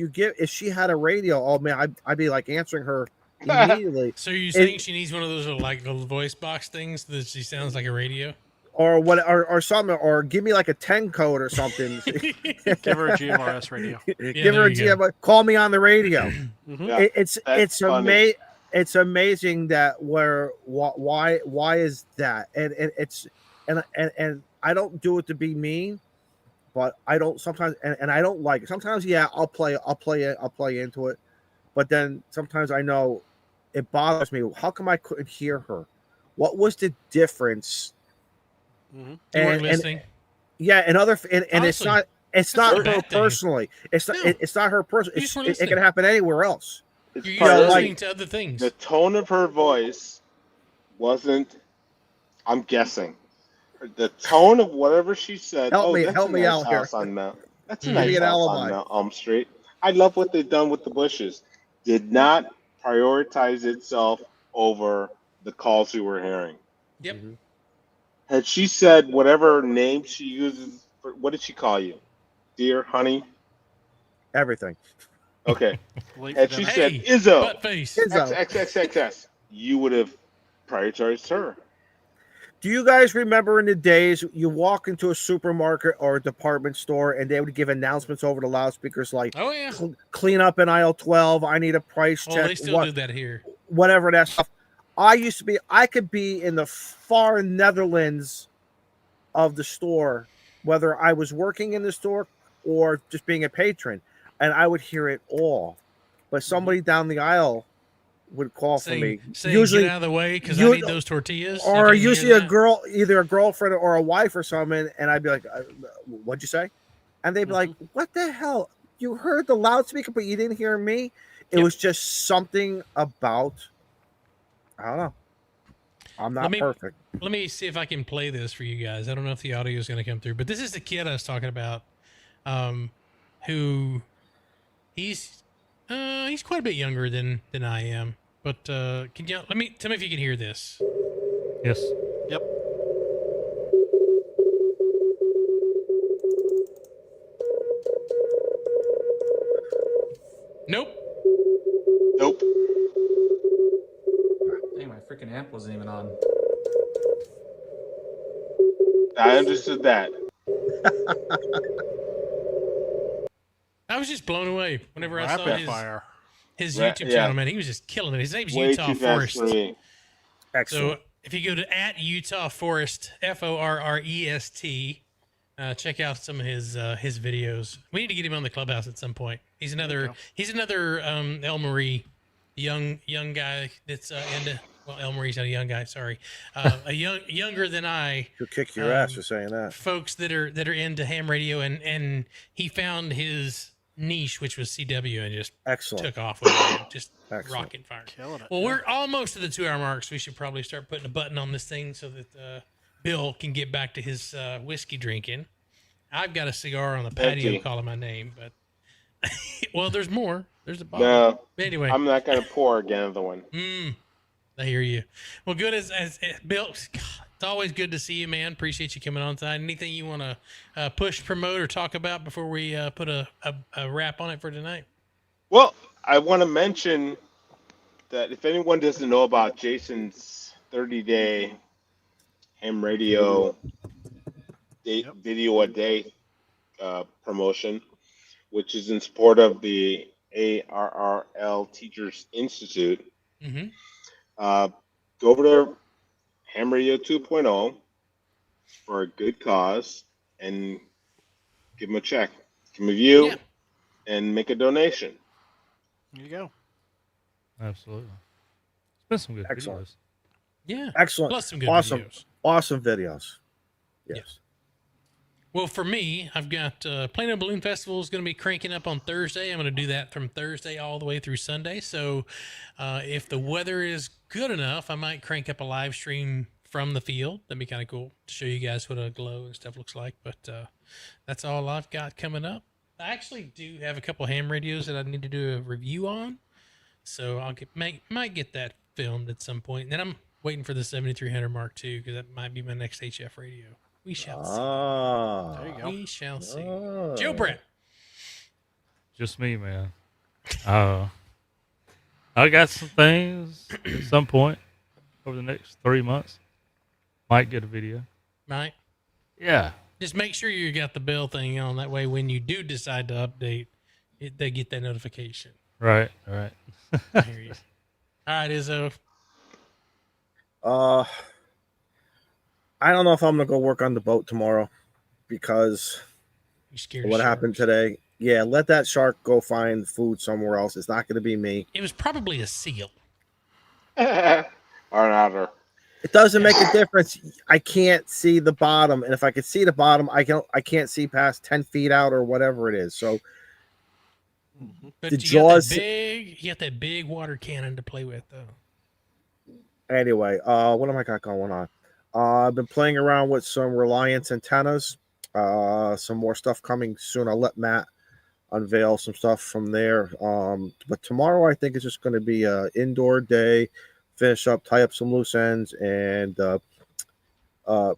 she had a radio, oh man, I'd be like answering her immediately. So you think she needs one of those like voice box things that she sounds like a radio, or what, or something, or give me like a 10 code or something. Give her a GMRS radio. Give her a GMRS. Call me on the radio. Yeah, it's amazing. It's amazing that why is that? And it's and I don't do it to be mean, but I don't sometimes and I don't like it. Sometimes I'll play into it, but then sometimes I know it bothers me. How come I couldn't hear her? What was the difference? You weren't listening. And honestly, it's not her personally. It's not her personally. It can happen anywhere else. You're listening to other things. The tone of her voice wasn't. I'm guessing. The tone of whatever she said. Help me out here. That's a nice house on Elm Street. I love what they've done with the bushes. Did not prioritize itself over the calls we were hearing. Yep. Mm-hmm. Had she said whatever name she uses, what did she call you? Dear, honey? Everything. Okay. Had she said, Izzo, Izzo, XXXXS, you would have prioritized her. Do you guys remember in the days you walk into a supermarket or a department store and they would give announcements over the loudspeakers like, oh yeah, clean up in aisle 12, I need a price check. They still do that here. Whatever that stuff. I could be in the far Netherlands of the store, whether I was working in the store or just being a patron, and I would hear it all. But somebody down the aisle would call for me. Saying, Usually, get out of the way because I need those tortillas. Or You can usually hear a that? girl, either a girlfriend or a wife or something, and I'd be like, "What'd you say?" And they'd be like, "What the hell? You heard the loudspeaker, but you didn't hear me." It Yep. was just something about, I don't know. I'm not perfect. Let me see if I can play this for you guys. I don't know if the audio is going to come through, but this is the kid I was talking about, who he's quite a bit younger than I am. But tell me if you can hear this. Yes. Yep. Nope. Nope. Dang, my freaking amp wasn't even on. I understood that. I was just blown away whenever I saw Fire. his YouTube channel, man. He was just killing it. His name's Way Utah too fast Forest. for me. Excellent. So if you go to @Utah Forest, FORREST, check out some of his videos. We need to get him on the Clubhouse at some point. He's another El Marie young guy that's into, well, El Marie's not a young guy, sorry. Younger than I. He'll kick your ass for saying that. Folks that are into ham radio, and he found his niche, which was CW, and just took off with it. Just rocket fire. Killing it. Well, we're almost at the 2 hour mark, so we should probably start putting a button on this thing so that Bill can get back to his whiskey drinking. I've got a cigar on the patio calling my name, but well, there's more. There's a bottle. No. But anyway, I'm not going to pour another one. I hear you. Well, good as Bill. God, it's always good to see you, man. Appreciate you coming on tonight. Anything you want to push, promote, or talk about before we put a wrap on it for tonight? Well, I want to mention that if anyone doesn't know about Jason's 30-day ham radio video a day promotion, which is in support of the ARRL Teachers Institute, go over to Ham Radio 2.0 for a good cause and give them a check, give them a view, and make a donation. There you go. Absolutely. It's been some good videos. Yeah. Excellent. Plus some good videos. Awesome videos. Yes. Well, for me, I've got Plano Balloon Festival is going to be cranking up on Thursday. I'm going to do that from Thursday all the way through Sunday. So if the weather is good enough, I might crank up a live stream from the field. That'd be kind of cool to show you guys what a glow and stuff looks like. But that's all I've got coming up. I actually do have a couple ham radios that I need to do a review on. So might get that filmed at some point. And then I'm waiting for the 7300 Mark II because that might be my next HF radio. We shall see. There you go. We shall see. Joe Brett. Just me, man. I got some things at some point over the next 3 months. Might get a video. Right. Yeah. Just make sure you got the bell thing on. That way, when you do decide to update, they get that notification. Right. I hear you. All right, Izzo. I don't know if I'm gonna go work on the boat tomorrow because what happened today. Yeah, let that shark go find food somewhere else. It's not gonna be me. It was probably a seal. Or an otter. It doesn't make a difference. I can't see the bottom, and if I could see the bottom, I can't see past 10 feet out or whatever it is. So but the you jaws. You got that big water cannon to play with, though. Anyway, what am I got going on? I've been playing around with some Reliance antennas. Some more stuff coming soon. I'll let Matt unveil some stuff from there. But tomorrow I think it's just going to be an indoor day. Finish up, tie up some loose ends, and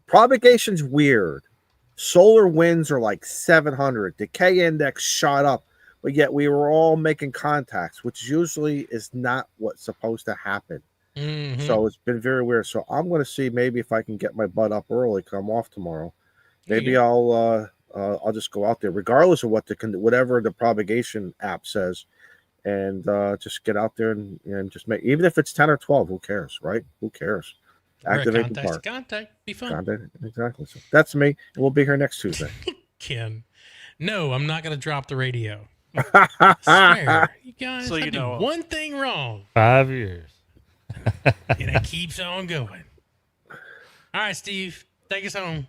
propagation's weird. Solar winds are like 700. The K index shot up, but yet we were all making contacts, which usually is not what's supposed to happen. Mm-hmm. So it's been very weird. So I'm going to see maybe if I can get my butt up early, come off tomorrow. Maybe I'll just go out there, regardless of whatever the propagation app says, and just get out there and just make, even if it's 10 or 12, who cares, right? Who cares? Activate the park. Contact. Be fun. Contact. Exactly. So that's me. And we'll be here next Tuesday. Ken. No, I'm not going to drop the radio. I swear, you guys, So I you do know. one thing wrong, 5 years. and it keeps on going. All right, Steve, take us home.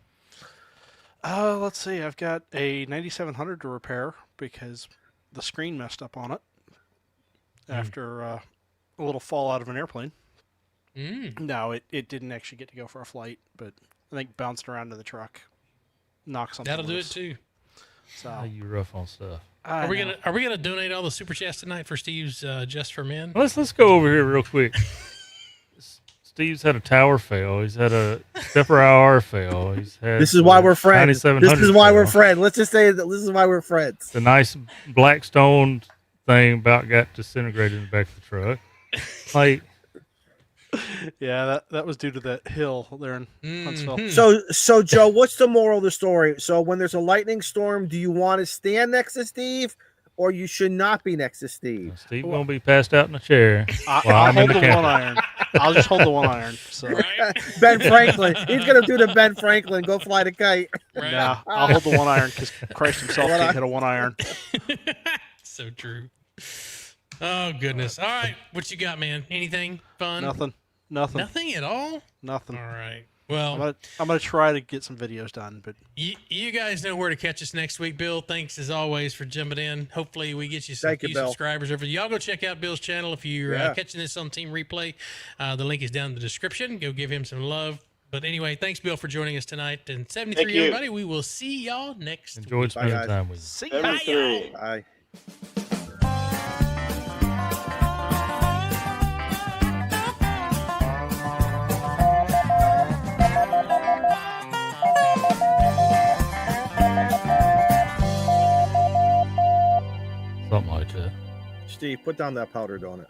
Let's see. I've got a 9700 to repair because the screen messed up on it after a little fall out of an airplane. No, it didn't actually get to go for a flight, but I think bounced around in the truck, knocked something That'll loose. do it too. How So you rough on stuff. Are we gonna donate all the super chats tonight for Steve's Just for Men? Let's go over here real quick. Steve's had a tower fail. He's had a Stepper IR fail. He's had This is why we're friends. 9700 This is why we're fail. friends. Let's just say that this is why we're friends. The nice black stone thing about got disintegrated in the back of the truck. Like, yeah, that was due to that hill there in Huntsville. So Joe, what's the moral of the story? So when there's a lightning storm, do you want to stand next to Steve, or you should not be next to Steve? Steve gonna be passed out in a chair. I'll I'm in hold the the camper. one iron. I'll just hold the one iron. So Ben Franklin. He's gonna do the Ben Franklin. Go fly the kite. Right. nah, I'll hold the one iron because Christ himself can't hit a one iron. So true. Oh goodness. All right, what you got, man? Anything fun? Nothing. Nothing at all. Nothing. All right. Well, I'm gonna try to get some videos done, but you guys know where to catch us next week. Bill, thanks as always for jumping in. Hopefully we get you some Thank you, few Bill. subscribers over. Y'all go check out Bill's channel if you're catching this on Team Replay. The link is down in the description. Go give him some love. But anyway, thanks, Bill, for joining us tonight. And 73, Thank you. everybody. We will see y'all next Enjoyed week. spending guys. time with you. see ya. 73. Bye. Something like that. Steve, put down that powder donut.